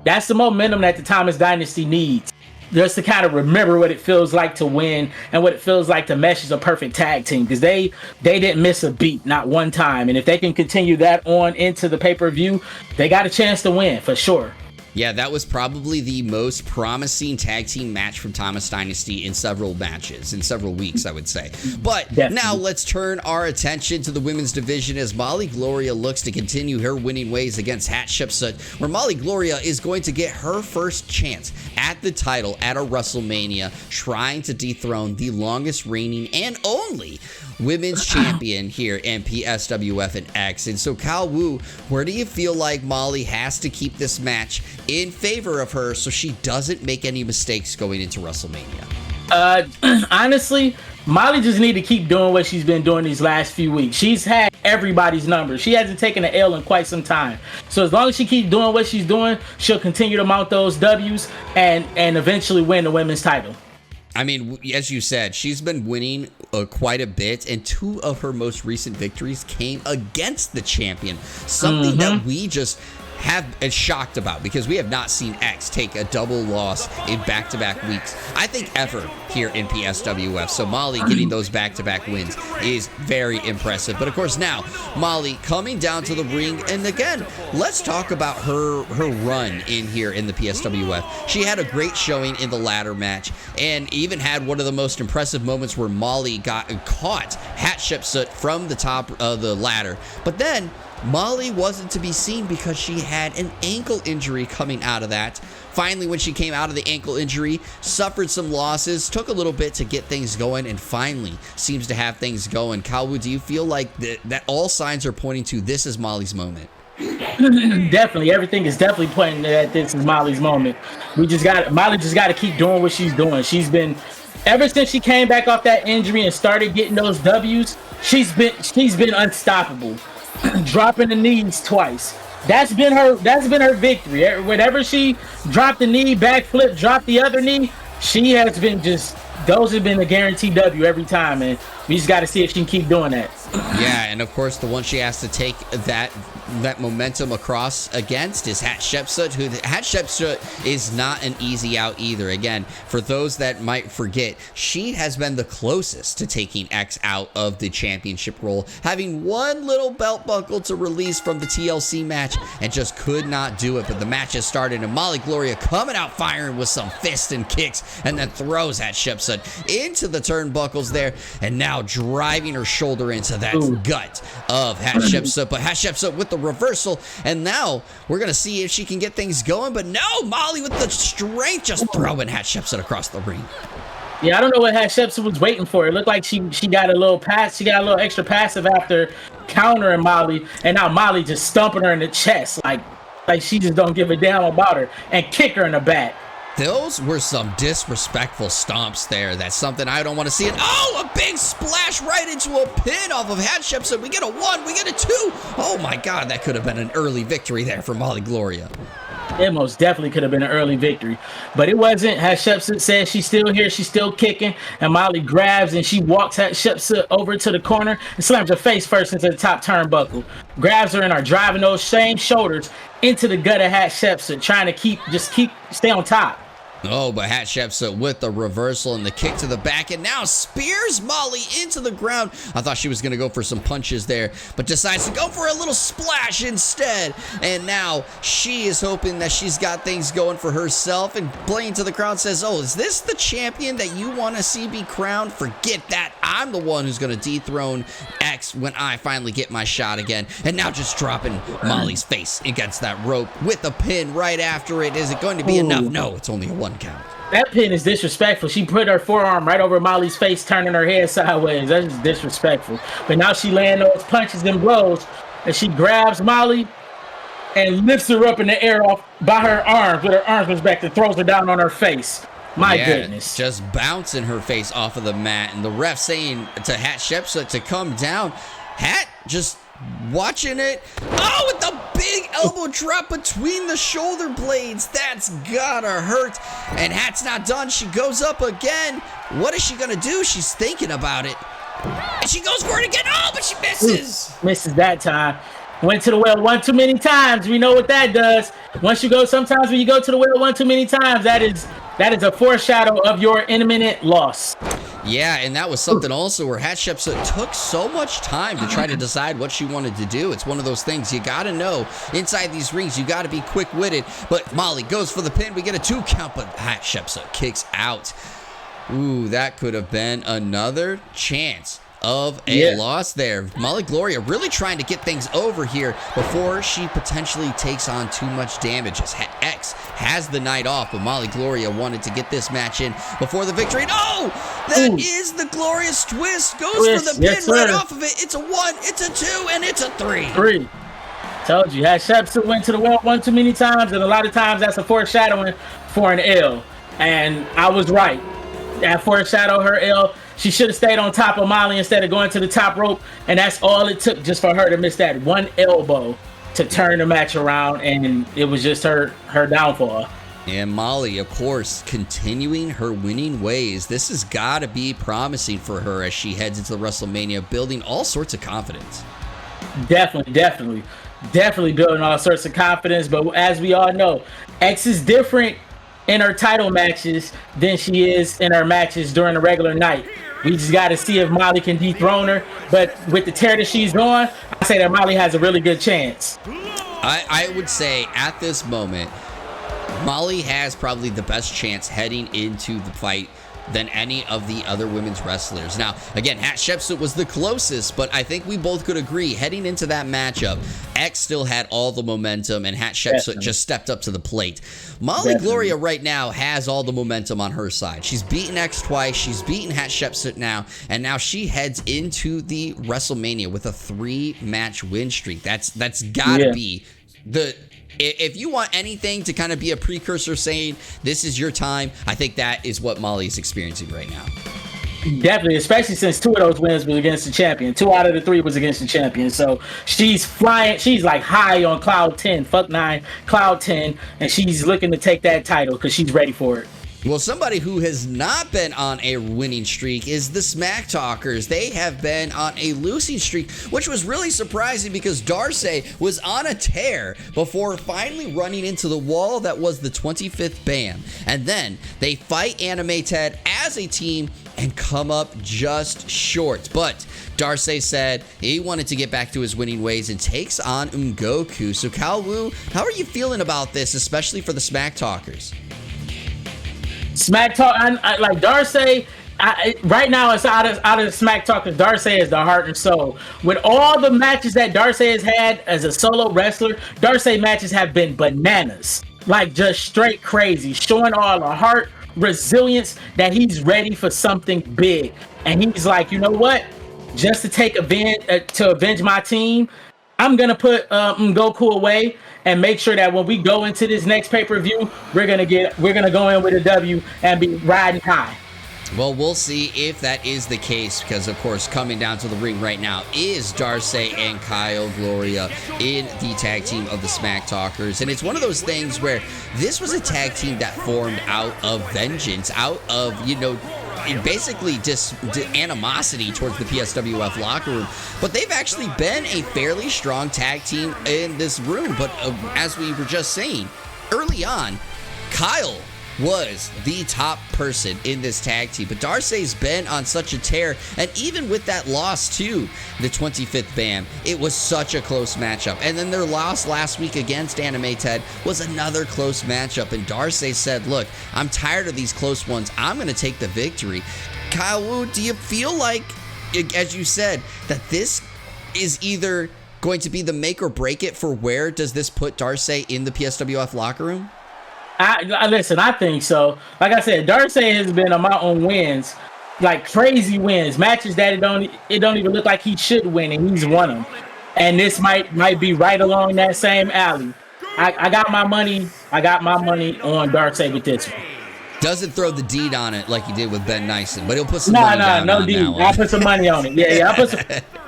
That's the momentum that the Thomas Dynasty needs, just to kind of remember what it feels like to win and what it feels like to mesh as a perfect tag team, because they didn't miss a beat, not one time. And if they can continue that on into the pay-per-view, they got a chance to win for sure. Yeah, that was probably the most promising tag team match from Thomas Dynasty in several weeks, I would say. But Definitely. Now let's turn our attention to the women's division as Molly Gloria looks to continue her winning ways against Hatshepsut, where Molly Gloria is going to get her first chance at the title at a WrestleMania, trying to dethrone the longest reigning and only women's champion here in PSWF and X. And so Calwood, where do you feel like Molly has to keep this match in favor of her so she doesn't make any mistakes going into WrestleMania? Honestly, Molly just need to keep doing what she's been doing these last few weeks. She's had everybody's number. She hasn't taken an L in quite some time. So as long as she keeps doing what she's doing, she'll continue to mount those W's and eventually win the women's title. I mean, as you said, she's been winning quite a bit, and two of her most recent victories came against the champion. Something that we just have been shocked about, because we have not seen X take a double loss in back-to-back weeks, I think, ever here in PSWF. So Molly getting those back-to-back wins is very impressive. But of course now, Molly coming down to the ring, and again, let's talk about her run in here in the PSWF. She had a great showing in the ladder match, and even had one of the most impressive moments where Molly caught Hatshepsut from the top of the ladder. But then Molly wasn't to be seen because she had an ankle injury coming out of that. Finally, when she came out of the ankle injury, suffered some losses, took a little bit to get things going, and finally seems to have things going. Calwood, do you feel like that all signs are pointing to this is Molly's moment? Definitely, everything is definitely pointing that this is Molly's moment. Molly just got to keep doing what she's doing. She's been, ever since she came back off that injury and started getting those W's, she's been unstoppable. Dropping the knees twice. That's been her victory. Whenever she dropped the knee, backflip, dropped the other knee, she has been those have been a guaranteed W every time, and we just got to see if she can keep doing that. Yeah, and of course the one she has to take that momentum across against is Hatshepsut, who Hatshepsut is not an easy out either. Again, for those that might forget, she has been the closest to taking X out of the championship role, having one little belt buckle to release from the TLC match and just could not do it. But the match has started and Molly Gloria coming out firing with some fists and kicks and then throws Hatshepsut into the turnbuckles there and now driving her shoulder into that gut of Hatshepsut. But Hatshepsut with the reversal, and now we're gonna see if she can get things going. But no, Molly with the strength just throwing Hatshepsut across the ring. Yeah, I don't know what Hatshepsut was waiting for. It looked like she got a little pass. She got a little extra passive after countering Molly, and now Molly just stumping her in the chest like she just don't give a damn about her and kick her in the back. Those were some disrespectful stomps there. That's something I don't want to see. And oh, a big splash right into a pin off of Hatshepsut. We get a 1, we get a 2. Oh my God, that could have been an early victory there for Molly Gloria. It most definitely could have been an early victory, but it wasn't. Hatshepsut says she's still here, she's still kicking, and Molly grabs and she walks Hatshepsut over to the corner and slams her face first into the top turnbuckle. Grabs her and are driving those same shoulders into the gut of Hatshepsut, trying to stay on top. Oh, but Hatshepsut with the reversal and the kick to the back, and now spears Molly into the ground. I thought she was going to go for some punches there, but decides to go for a little splash instead. And now she is hoping that she's got things going for herself, and playing to the crowd says, oh, is this the champion that you want to see be crowned? Forget that. I'm the one who's going to dethrone X when I finally get my shot again. And now just dropping Molly's face against that rope with a pin right after it. Is it going to be enough? No, it's only a 1 count. That pin is disrespectful. She put her forearm right over Molly's face, turning her head sideways. That's just disrespectful. But now she laying those punches and blows, and she grabs Molly and lifts her up in the air off by her arms with her arms back and throws her down on her face. My goodness. Just bouncing her face off of the mat, and the ref saying to Hatshepsut to come down. Hat just watching it. Oh, with the big elbow drop between the shoulder blades. That's gotta hurt. And Hat's not done. She goes up again. What is she gonna do? She's thinking about it. And she goes for it again. Oh, but she misses. Misses that time. Went to the well one too many times. We know what that does. Sometimes when you go to the well one too many times, that is a foreshadow of your imminent loss. Yeah, and that was something also where Hatshepsut took so much time to try to decide what she wanted to do. It's one of those things you got to know. Inside these rings, you got to be quick-witted. But Molly goes for the pin. We get a 2 count, but Hatshepsut kicks out. Ooh, that could have been another chance of a loss there. Molly Gloria really trying to get things over here before she potentially takes on too much damage, as X has the night off, but Molly Gloria wanted to get this match in before the victory. Oh, that is the glorious twist. Goes for the pin right off of it. It's a 1, it's a 2, and it's a 3. Told you, Hatshepsut went to the well one too many times, and a lot of times that's a foreshadowing for an L. And I was right. That foreshadowed her L. She should have stayed on top of Molly instead of going to the top rope, and that's all it took just for her to miss that one elbow to turn the match around, and it was just her downfall. And Molly, of course, continuing her winning ways. This has got to be promising for her as she heads into the WrestleMania, building all sorts of confidence. Definitely building all sorts of confidence, but as we all know, X is different in her title matches than she is in her matches during the regular night. We just got to see if Molly can dethrone her. But with the tear that she's on, I say that Molly has a really good chance. I would say at this moment, Molly has probably the best chance heading into the fight than any of the other women's wrestlers. Now, again, Hatshepsut was the closest, but I think we both could agree heading into that matchup, X still had all the momentum, and Hatshepsut just stepped up to the plate. Molly Gloria right now has all the momentum on her side. She's beaten X twice, she's beaten Hatshepsut now, and now she heads into the WrestleMania with a 3-match win streak. That's gotta be the... If you want anything to kind of be a precursor saying this is your time, I think that is what Molly's experiencing right now. Definitely, especially since 2 of those wins was against the champion. 2 out of the 3 was against the champion. So she's flying. She's like high on cloud 10, fuck 9, cloud 10, and she's looking to take that title because she's ready for it. Well, somebody who has not been on a winning streak is the Smack Talkers. They have been on a losing streak, which was really surprising because Darcy was on a tear before finally running into the wall that was the 25th BAM. And then they fight Anime Ted as a team and come up just short. But Darcy said he wanted to get back to his winning ways and takes on Goku. So Cal Wu, how are you feeling about this, especially for the Smack Talkers? Smack Talk, I like Darcy. Right now, it's out of the Smack Talkers. Darcy is the heart and soul. With all the matches that Darcy has had as a solo wrestler, Darcy matches have been bananas, like just straight crazy, showing all the heart, resilience that he's ready for something big. And he's like, you know what? Just to avenge my team, I'm gonna put Goku away and make sure that when we go into this next pay-per-view, we're gonna go in with a W and be riding high. Well, we'll see if that is the case because, of course, coming down to the ring right now is Darcy and Kyle Gloria in the tag team of the Smack Talkers. And it's one of those things where this was a tag team that formed out of vengeance, out of, basically just animosity towards the PSWF locker room. But they've actually been a fairly strong tag team in this room. But as we were just saying, early on, Kyle was the top person in this tag team, but Darcy's been on such a tear, and even with that loss to the 25th BAM, it was such a close matchup. And then their loss last week against Anime Ted was another close matchup, and Darcy said, look, I'm tired of these close ones, I'm going to take the victory. Kyle Wu, do you feel like, as you said, that this is either going to be the make or break it for where does this put Darcy in the PSWF locker room? Listen, I think so. Like I said, Darcy has been on my own wins, like crazy wins, matches that it don't even look like he should win, and he's won them. And this might be right along that same alley. I got my money. I got my money on Darcy with this one. Doesn't throw the deed on it like he did with Ben Nyson, but he'll put some money down no on deed. that one. I'll put some money on it. Yeah.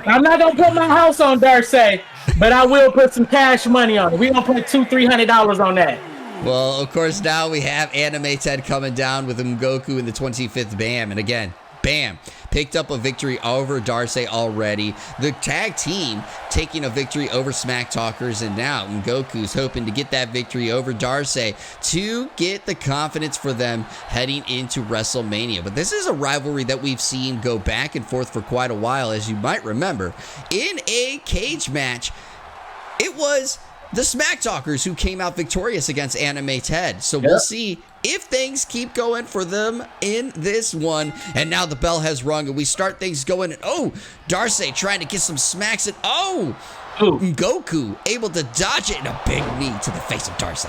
I'm not gonna put my house on Darcy, but I will put some cash money on it. We're gonna put $200-300 on that. Well, of course, now we have Anime Ted coming down with Goku in the 25th BAM. And again, BAM picked up a victory over Darcy already. The tag team taking a victory over Smack Talkers. And now Goku's hoping to get that victory over Darcy to get the confidence for them heading into WrestleMania. But this is a rivalry that we've seen go back and forth for quite a while. As you might remember, in a cage match, it was the Smack Talkers who came out victorious against Anime Ted. So we'll see if things keep going for them in this one. And now the bell has rung and we start things going. And Darcy trying to get some smacks. And Goku able to dodge it, and a big knee to the face of Darcy.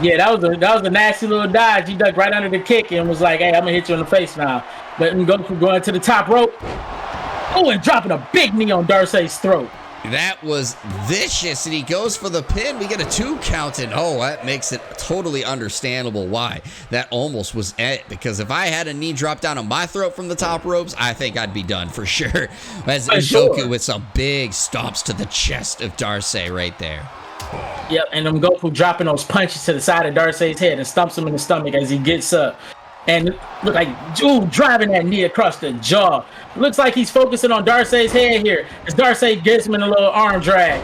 Yeah, that was a nasty little dodge. He ducked right under the kick and was like, hey, I'm gonna hit you in the face now. But Goku going to the top rope. And dropping a big knee on Darcy's throat. That was vicious, and he goes for the pin. We get a 2 count, and that makes it totally understandable why that almost was it, because if I had a knee drop down on my throat from the top ropes, I think I'd be done for sure. As Goku with some big stomps to the chest of Darcy right there. Yep, and Goku dropping those punches to the side of Darcy's head and stumps him in the stomach as he gets up. And look like driving that knee across the jaw. Looks like he's focusing on Darcy's head here as Darcy gets him in a little arm drag.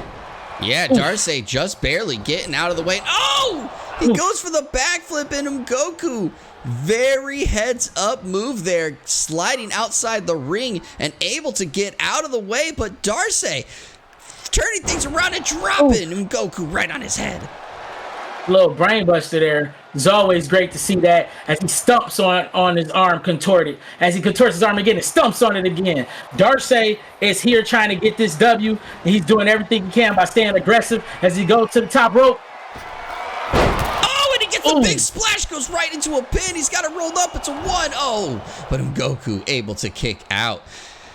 Yeah, Darcy just barely getting out of the way. He goes for the backflip, and Goku very heads up move there, sliding outside the ring and able to get out of the way. But Darcy turning things around and dropping Goku right on his head. Little brain buster there. It's always great to see that as he stumps on his arm contorted. As he contorts his arm again and stumps on it again. Darcy is here trying to get this W. And he's doing everything he can by staying aggressive as he goes to the top rope. And he gets a big splash, goes right into a pin. He's got it rolled up. It's a 1. But Goku able to kick out.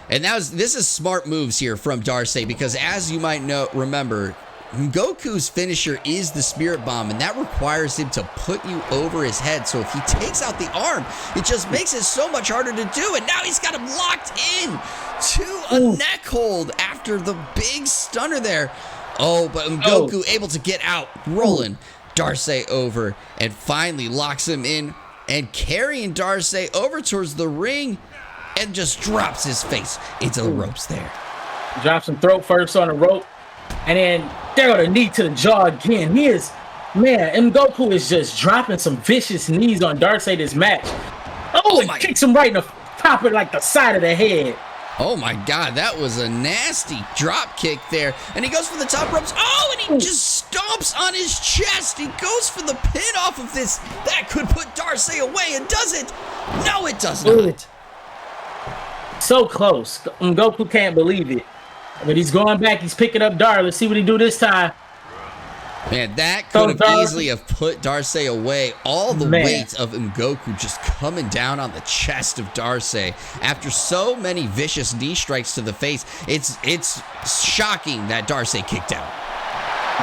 And this is smart moves here from Darcy, because as you might remember, Goku's finisher is the Spirit Bomb, and that requires him to put you over his head. So if he takes out the arm, it just makes it so much harder to do. And now he's got him locked in to a neck hold after the big stunner there. But Goku able to get out, rolling Darcy over, and finally locks him in and carrying Darcy over towards the ring and just drops his face into the ropes there. Drops him throat first on the rope, and then they're going to knee to the jaw again. M'Goku is just dropping some vicious knees on Darcy this match. And kicks him right in the top of like the side of the head. Oh my God, that was a nasty drop kick there. And he goes for the top ropes. And he just stomps on his chest. He goes for the pin off of this. That could put Darcy away. And does it? No, it does not. So close. M'Goku can't believe it. But he's going back. He's picking up Dar. Let's see what he do this time. Man, that could have easily have put Darcy away. All the weight of M'Goku just coming down on the chest of Darcy after so many vicious knee strikes to the face. It's shocking that Darcy kicked out.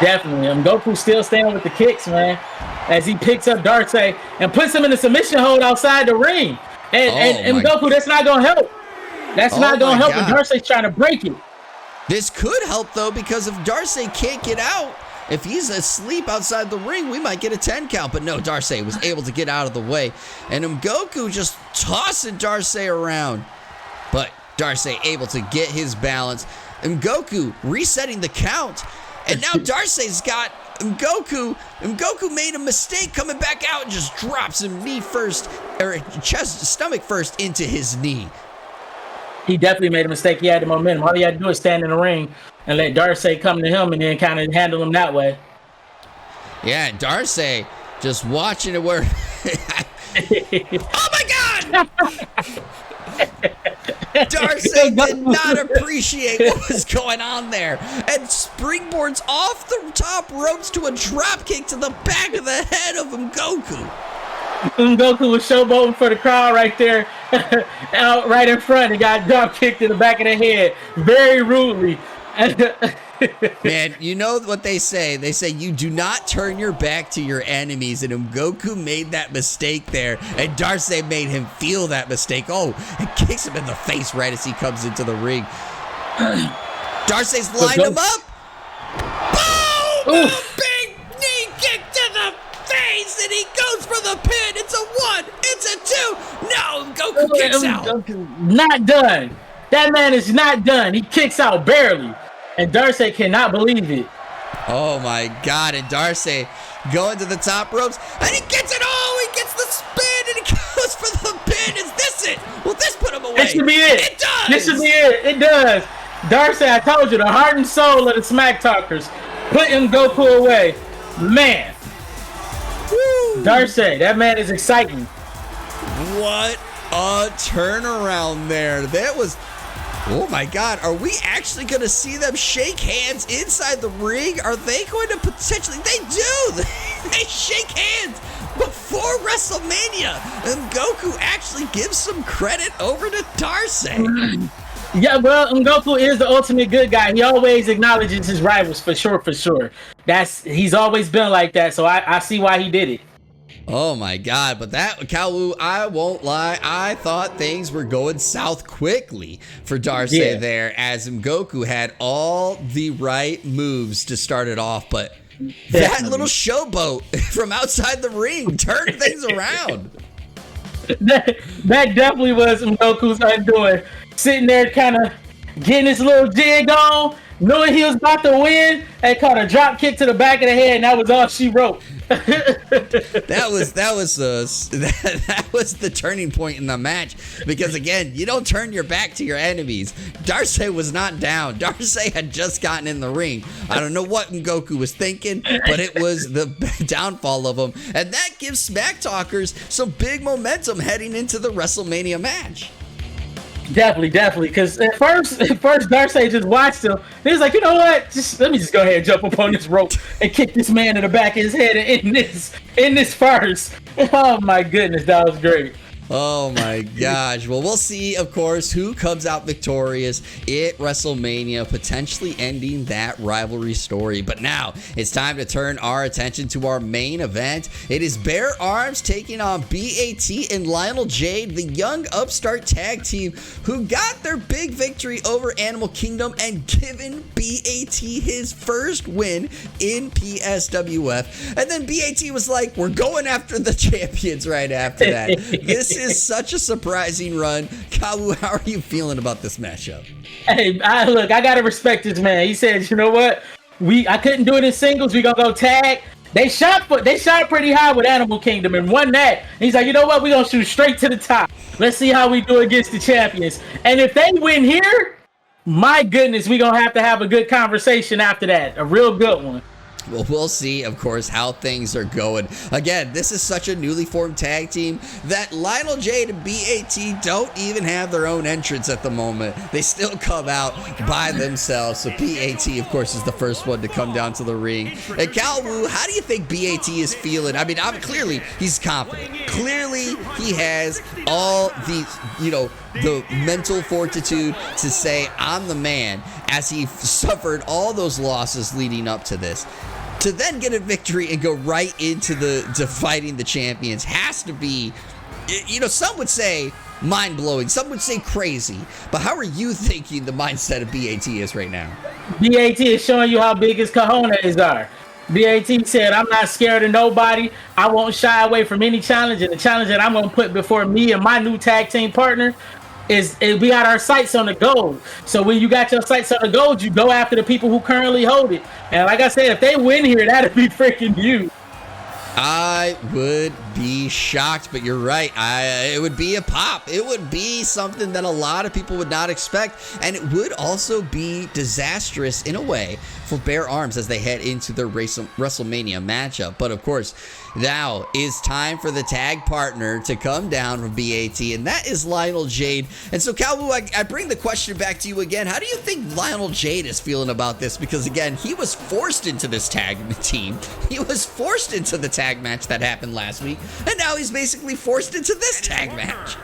Definitely. M'Goku still staying with the kicks, man, as he picks up Darcy and puts him in a submission hold outside the ring. And M'Goku, that's not going to help. That's not going to help when Darcy's trying to break it. This could help, though, because if Darcy can't get out, if he's asleep outside the ring, we might get a 10 count. But no, Darcy was able to get out of the way. And M'Goku just tossing Darcy around. But Darcy able to get his balance. M'Goku resetting the count. And now Darcy's got M'Goku. M'Goku made a mistake coming back out and just drops him stomach first into his knee. He definitely made a mistake. He had the momentum. All he had to do is stand in the ring and let Darcy come to him and then kind of handle him that way. Yeah, Darcy just watching it where... Oh my God! Darcy did not appreciate what was going on there and springboards off the top ropes to a drop kick to the back of the head of M'Goku. M'Goku was showboating for the crowd right there, out right in front. He got drop kicked in the back of the head very rudely. Man, you know what they say? They say you do not turn your back to your enemies, and M'Goku made that mistake there, and Darcy made him feel that mistake. And kicks him in the face right as he comes into the ring. Darcy's lined him up. Boom! A big knee kick to the face, and he goes for the pin. It's a 1. It's a 2. No, M'Goku kicks out. Not done. That man is not done. He kicks out barely. And Darcy cannot believe it. Oh my God. And Darcy going to the top ropes. And he gets it all. He gets the spin and he goes for the pin. Is this it? Will this put him away? This should be it. It does. This should be it. It does. Darcy, I told you, the heart and soul of the Smack Talkers. Put M'Goku away. Man. Woo. Darcy, that man is exciting. What a turnaround there. That was... Oh my God, are we actually going to see them shake hands inside the ring? Are they going to potentially... They do! They shake hands before WrestleMania. And M'Goku actually gives some credit over to Darcy. Yeah, well, M'Goku is the ultimate good guy. He always acknowledges his rivals, for sure. He's always been like that, so I see why he did it. Oh my God, but that, Kawu, I won't lie, I thought things were going south quickly for Darcy there, as M'Goku had all the right moves to start it off, but that little showboat from outside the ring turned things around. That definitely was M'Goku's undoing. Sitting there kind of getting his little jig on, knowing he was about to win, and caught a drop kick to the back of the head, and that was all she wrote. That was the turning point in the match, because again, you don't turn your back to your enemies. Darcy was not down. Darcy had just gotten in the ring. I don't know what M'Goku was thinking, but it was the downfall of him, and that gives Smack Talkers some big momentum heading into the WrestleMania match. Definitely. Because at first Darcy just watched him. He was like, you know what? Let me just go ahead and jump up on this rope and kick this man in the back of his head and end this first. Oh my goodness, that was great. Oh my gosh. Well, we'll see, of course, who comes out victorious at WrestleMania, potentially ending that rivalry story. But now it's time to turn our attention to our main event. It is Bear Arms taking on BAT and Lionel Jade, the young upstart tag team who got their big victory over Animal Kingdom and given BAT his first win in PSWF. And then BAT was like, we're going after the champions right after that. This is such a surprising run. Kawu, how are you feeling about this matchup? Hey, look, I gotta respect this man. He said, you know what? I couldn't do it in singles. We gonna go tag. They shot pretty high with Animal Kingdom and won that. And he's like, you know what? We gonna shoot straight to the top. Let's see how we do against the champions. And if they win here, my goodness, we gonna have a good conversation after that. A real good one. Well, we'll see, of course, how things are going. Again, this is such a newly formed tag team that Lionel Jade and BAT don't even have their own entrance at the moment. They still come out by themselves. So BAT, of course, is the first one to come down to the ring. And Kawu, how do you think BAT is feeling? I mean, clearly he's confident. Clearly he has all the, the mental fortitude to say, I'm the man, as he suffered all those losses leading up to this. To then get a victory and go right into to fighting the champions has to be, some would say mind-blowing, some would say crazy. But how are you thinking the mindset of BAT is right now? BAT is showing you how big his cojones are. BAT said, I'm not scared of nobody. I won't shy away from any challenge. And the challenge that I'm going to put before me and my new tag team partner is we got our sights on the gold. So when you got your sights on the gold, you go after the people who currently hold it. And like I said, if they win here, that'd be freaking huge. I would be shocked, but you're right. It would be a pop. It would be something that a lot of people would not expect, and it would also be disastrous in a way for Bear Arms as they head into their WrestleMania matchup. But of course, now is time for the tag partner to come down from BAT, and that is Lionel Jade. And so, Kawu, I bring the question back to you again. How do you think Lionel Jade is feeling about this? Because again, he was forced into this tag team. He was forced into the tag match that happened last week, and now he's basically forced into this tag match.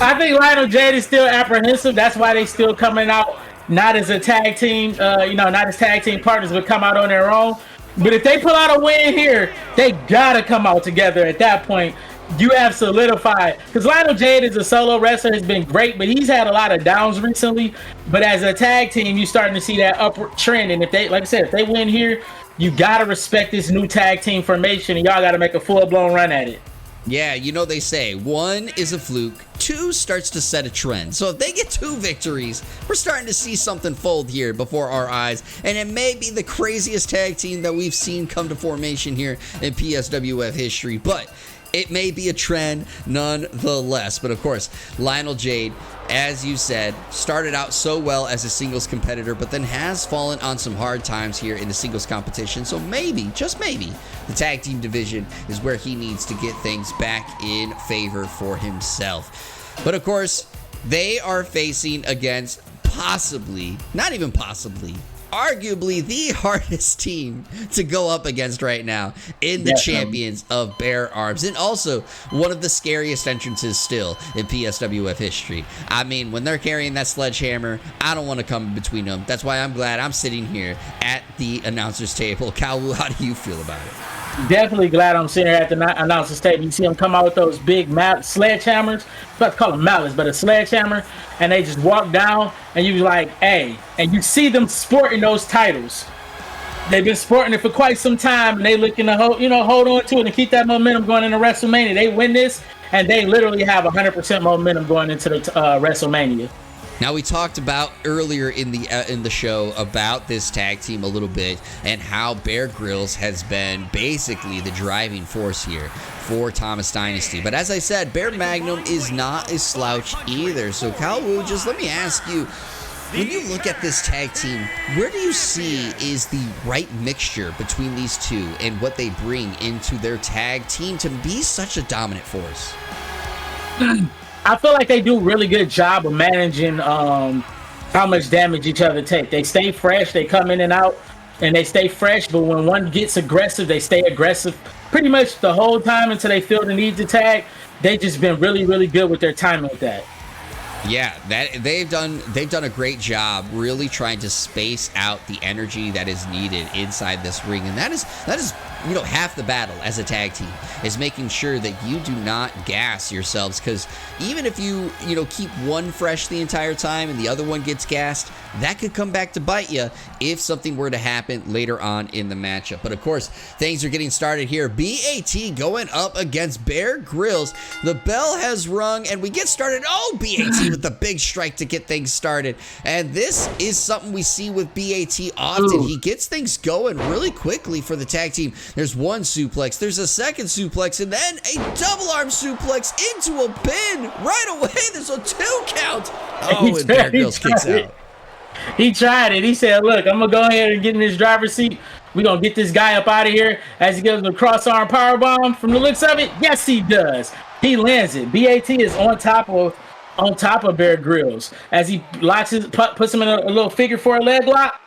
I think Lionel Jade is still apprehensive. That's why they still coming out not as a tag team, not as tag team partners, but come out on their own. But if they pull out a win here, they gotta come out together at that point. You have solidified, because Lionel Jade is a solo wrestler, has been great, but he's had a lot of downs recently. But as a tag team, you're starting to see that upward trend. And if they, like I said, if they win here, you gotta respect this new tag team formation, and y'all gotta make a full-blown run at it. Yeah, they say 1 is a fluke, 2 starts to set a trend. So if they get 2 victories, we're starting to see something fold here before our eyes. And it may be the craziest tag team that we've seen come to formation here in PSWF history. But it may be a trend nonetheless. But of course, Lionel Jade, as you said, started out so well as a singles competitor, but then has fallen on some hard times here in the singles competition. So maybe, just maybe, the tag team division is where he needs to get things back in favor for himself. But of course, they are facing against possibly, not even possibly, arguably the hardest team to go up against right now in the champions of Bear Arms, and also one of the scariest entrances still in PSWF history. I mean, when they're carrying that sledgehammer, I don't want to come between them. That's why I'm glad I'm sitting here at the announcer's table. Kawu, how do you feel about it? Definitely glad I'm sitting here at the announcer's table. You see them come out with those big sledgehammers. I'm about to call them mallets, but a sledgehammer. And they just walk down, and you're like, hey. And you see them sporting those titles. They've been sporting it for quite some time, and they looking to hold on to it and keep that momentum going into WrestleMania. They win this, and they literally have 100% momentum going into the WrestleMania. Now, we talked about earlier in the show about this tag team a little bit and how Bear Grylls has been basically the driving force here for Thomas Dynasty. But as I said, Bear Magnum is not a slouch either. So, Kawu, just let me ask you, when you look at this tag team, where do you see is the right mixture between these two and what they bring into their tag team to be such a dominant force? I feel like they do a really good job of managing how much damage each other take. They stay fresh, they come in and out, and they stay fresh, but when one gets aggressive, they stay aggressive pretty much the whole time until they feel the need to tag. they just been really, really good with their timing with that. Yeah, that they've done a great job really trying to space out the energy that is needed inside this ring, and that is half the battle as a tag team is making sure that you do not gas yourselves, because even if you keep one fresh the entire time and the other one gets gassed, that could come back to bite you if something were to happen later on in the matchup. But of course, things are getting started here. BAT going up against Bear Grylls. The bell has rung and we get started. Oh, BAT with the big strike to get things started. And this is something we see with BAT often. He gets things going really quickly for the tag team. There's one suplex, there's a second suplex, and then a double arm suplex into a pin right away. There's a 2 count. Oh, and Bear Grylls kicks out. He tried it. He said, look, I'm going to go ahead and get in this driver's seat. We're going to get this guy up out of here as he gives him a cross-arm powerbomb. From the looks of it, yes, he does. He lands it. BAT is on top of Bear Grylls as he puts him in a little figure 4 leg lock.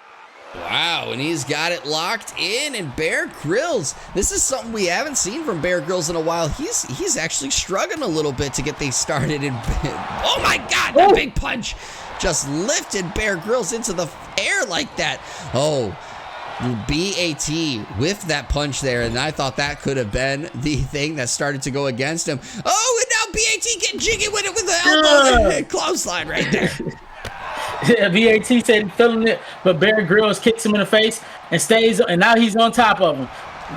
Wow, and he's got it locked in, and Bear Grylls, this is something we haven't seen from Bear Grylls in a while. He's actually struggling a little bit to get things started. Oh my God, that big punch just lifted Bear Grylls into the air like that. Oh, BAT whiffed that punch there, and I thought that could have been the thing that started to go against him. Oh, and now BAT getting jiggy with it with the elbow. Clothesline right there. Yeah, BAT said he's feeling it, but Bear Grylls kicks him in the face and now he's on top of him,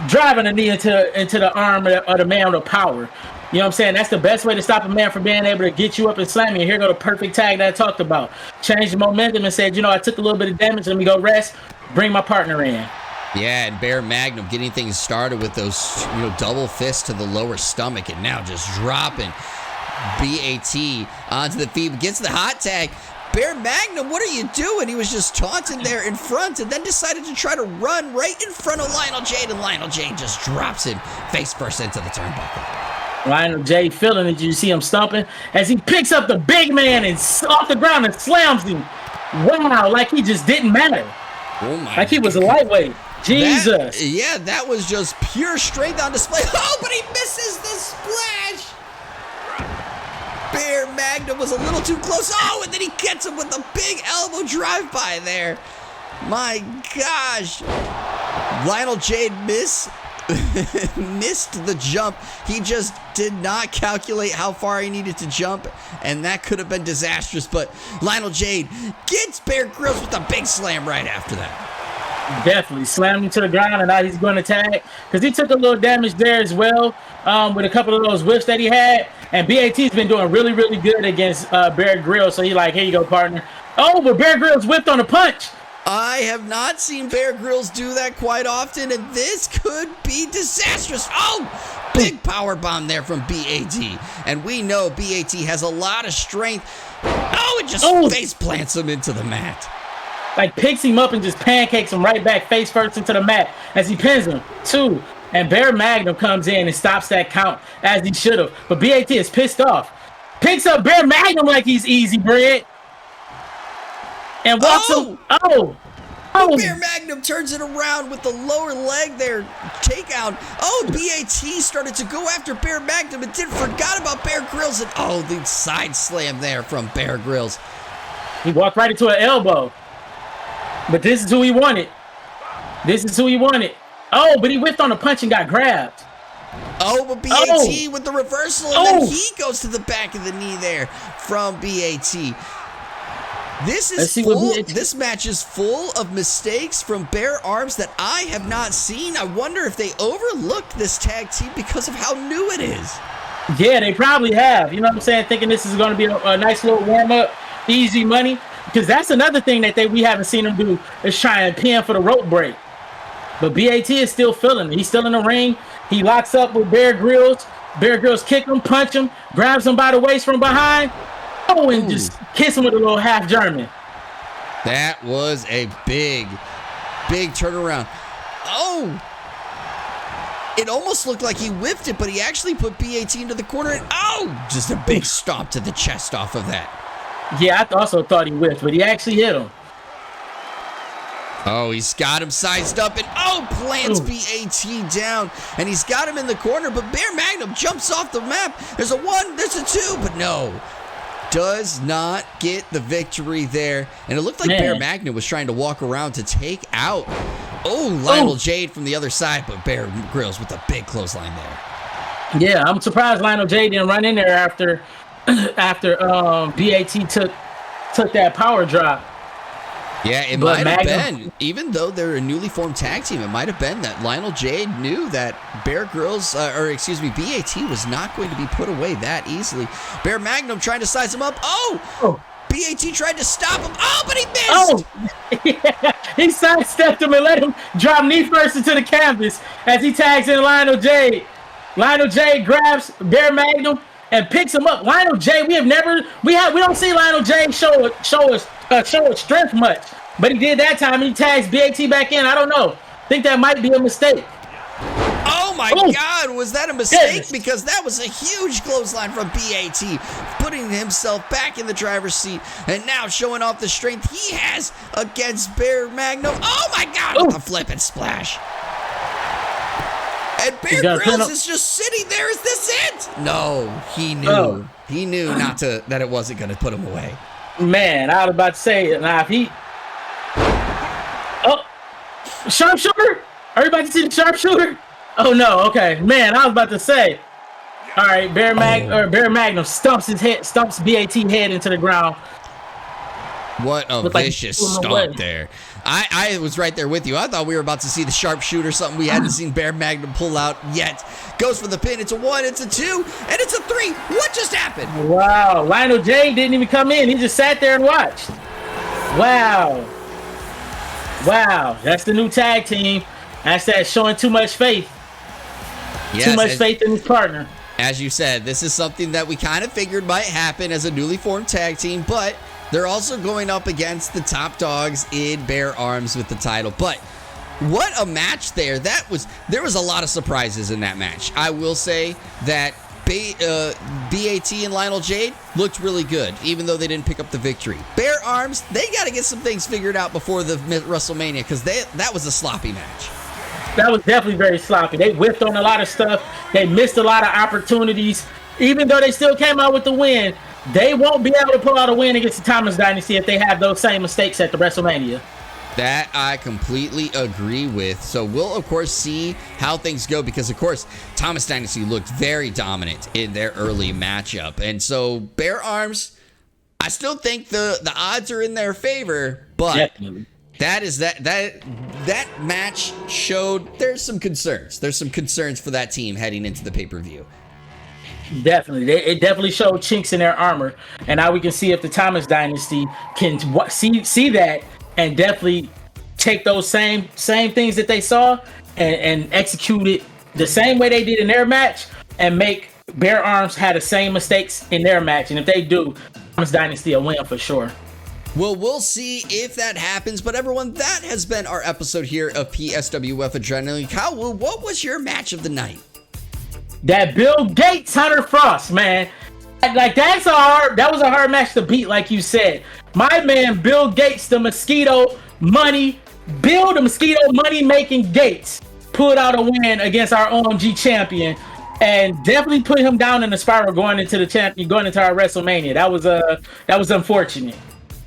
driving a knee into the arm of the man with power. You know what I'm saying? That's the best way to stop a man from being able to get you up and slam you. And here go the perfect tag that I talked about. Changed the momentum and said, I took a little bit of damage. Let me go rest. Bring my partner in. Yeah, and Bear Magnum getting things started with those, double fists to the lower stomach, and now just dropping BAT onto the feet. Gets the hot tag. Bear Magnum, what are you doing? He was just taunting there in front and then decided to try to run right in front of Lionel Jade, and Lionel Jade just drops him face first into the turnbuckle. Lionel Jade feeling it. You see him stomping as he picks up the big man and off the ground and slams him. Wow, like he just didn't matter. Oh my! Like he was a lightweight. Jesus. That was just pure strength on display. Oh, but he misses the splash. Bear Magnum was a little too close. Oh, and then he gets him with a big elbow drive-by there. My gosh. Lionel Jade missed the jump. He just did not calculate how far he needed to jump, and that could have been disastrous. But Lionel Jade gets Bear Grylls with a big slam right after that. Definitely slammed him to the ground, and now he's going to tag because he took a little damage there as well with a couple of those whiffs that he had. And BAT's been doing really, really good against Bear Grylls, so he's like, here you go, partner. Oh, but Bear Grylls whipped on a punch. I have not seen Bear Grylls do that quite often, and this could be disastrous. Oh, big power bomb there from BAT, and we know BAT has a lot of strength. Oh, it just face plants him into the mat. Like picks him up and just pancakes him right back face first into the mat as he pins him. 2. And Bear Magnum comes in and stops that count as he should have. But BAT is pissed off. Picks up Bear Magnum like he's easy bread. And walks him. Oh. Bear Magnum turns it around with the lower leg there. Takeout. Oh, BAT started to go after Bear Magnum and forgot about Bear Grylls. And the side slam there from Bear Grylls. He walked right into an elbow. But this is who he wanted. Oh, but he whiffed on a punch and got grabbed. Oh, but BAT with the reversal, and then he goes to the back of the knee there from BAT. This match is full of mistakes from Bear Arms that I have not seen. I wonder if they overlooked this tag team because of how new it is. Yeah, they probably have. You know what I'm saying? Thinking this is going to be a nice little warm-up, easy money. Because that's another thing that we haven't seen him do is try and pin for the rope break. But BAT is still feeling it. He's still in the ring. He locks up with Bear Grylls. Bear Grylls kick him, punch him, grabs him by the waist from behind. Oh, and just kiss him with a little half German. That was a big turnaround. Oh! It almost looked like he whipped it, but he actually put BAT into the corner. And just a big stomp to the chest off of that. Yeah, I also thought he whiffed, but he actually hit him. Oh, he's got him sized up and plants BAT down. And he's got him in the corner, but Bear Magnum jumps off the map. There's a 1, there's a 2, but no. Does not get the victory there. And it looked like Bear Magnum was trying to walk around to take out Lionel Jade from the other side, but Bear Grylls with a big clothesline there. Yeah, I'm surprised Lionel Jade didn't run in there after BAT took that power drop. Yeah, it might have been, even though they're a newly formed tag team, it might have been that Lionel Jade knew that BAT was not going to be put away that easily. Bear Magnum trying to size him up. BAT tried to stop him. But he missed. Yeah. He sidestepped him and let him drop knee first into the canvas as he tags in Lionel Jade. Lionel Jade grabs Bear Magnum and picks him up. Lionel Jade, we don't see Lionel Jade show his strength much, but he did that time. He tags BAT back in. I don't know. I think that might be a mistake. Oh my God, was that a mistake? Because that was a huge clothesline from BAT, putting himself back in the driver's seat and now showing off the strength he has against Bear Magnum. Oh my God, with a flip and splash. And Bear Grylls is just sitting there. Is this it? No, he knew. He knew that it wasn't going to put him away. Man, I was about to say, if he... Sharpshooter? Everybody see the sharpshooter? Oh, no. Okay. Man, I was about to say. All right, Bear Magnum stumps BAT head into the ground. What a vicious stomp there. I was right there with you. I thought we were about to see the sharpshooter, something we hadn't seen Bear Magnum pull out yet. Goes for the pin. It's a 1, it's a 2, and it's a 3. What just happened? Wow. Lionel Jade didn't even come in. He just sat there and watched. Wow. That's the new tag team. That's that showing too much faith. Yes, too much faith in his partner. As you said, this is something that we kind of figured might happen as a newly formed tag team, but they're also going up against the top dogs in Bear Arms with the title. But what a match there. There was a lot of surprises in that match. I will say that BAT and Lionel Jade looked really good, even though they didn't pick up the victory. Bear Arms, they got to get some things figured out before the WrestleMania, because that was a sloppy match. That was definitely very sloppy. They whiffed on a lot of stuff. They missed a lot of opportunities. Even though they still came out with the win, they won't be able to pull out a win against the Thomas Dynasty if they have those same mistakes at the WrestleMania. That I completely agree with. So we'll, of course, see how things go because, of course, Thomas Dynasty looked very dominant in their early matchup. And so Bear Arms, I still think the odds are in their favor, but definitely. That match showed there's some concerns. There's some concerns for that team heading into the pay-per-view. Definitely. It definitely showed chinks in their armor. And now we can see if the Thomas Dynasty can see that and definitely take those same things that they saw and execute it the same way they did in their match and make Bear Arms have the same mistakes in their match. And if they do, Thomas Dynasty will win for sure. Well, we'll see if that happens. But everyone, that has been our episode here of PSWF Adrenaline. Kyle Wu, what was your match of the night? That Bill Gates Hunter Frost, man. Like that was a hard match to beat, like you said. My man Bill Gates, the mosquito money making Gates, pulled out a win against our OMG champion, and definitely put him down in the spiral going into our WrestleMania. That was unfortunate.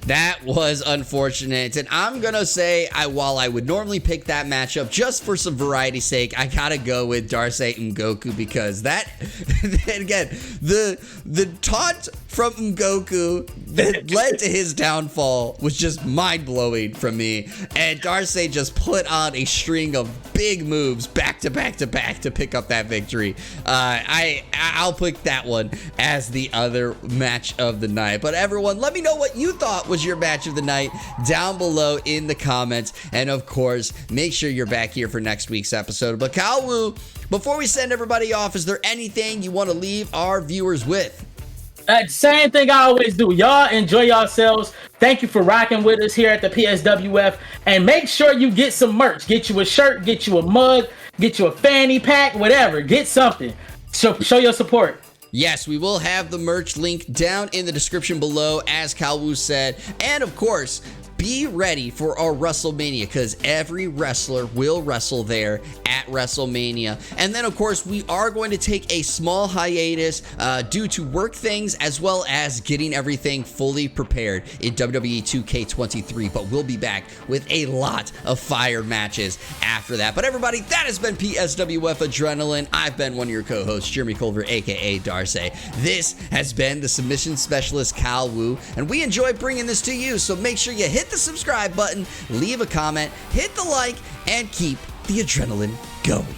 That was unfortunate, and I'm gonna say, while I would normally pick that matchup just for some variety's sake, I gotta go with Darcy Ngoku because that, again, the taunt from Ngoku that led to his downfall was just mind-blowing from me, and Darcy just put on a string of big moves back to back to back to pick up that victory. I'll pick that one as the other match of the night. But everyone, let me know what you thought was your match of the night down below in the comments, and of course make sure you're back here for next week's episode. But Kyle Wu, before we send everybody off, is there anything you want to leave our viewers with? Same thing I always do. Y'all enjoy yourselves. Thank you for rocking with us here at the PSWF, and make sure you get some merch. Get you a shirt, get you a mug, get you a fanny pack, whatever. Get something. Show your support. Yes, we will have the merch link down in the description below, as Kyle Wu said. And of course, be ready for our WrestleMania, because every wrestler will wrestle there at WrestleMania. And then, of course, we are going to take a small hiatus due to work things, as well as getting everything fully prepared in WWE 2K23. But we'll be back with a lot of fire matches after that. But everybody, that has been PSWF Adrenaline. I've been one of your co-hosts, Jeremy Culver, aka Darcy. This has been the submission specialist, Cal Wu, and we enjoy bringing this to you. So make sure you hit the subscribe button, leave a comment, hit the like, and keep the adrenaline going.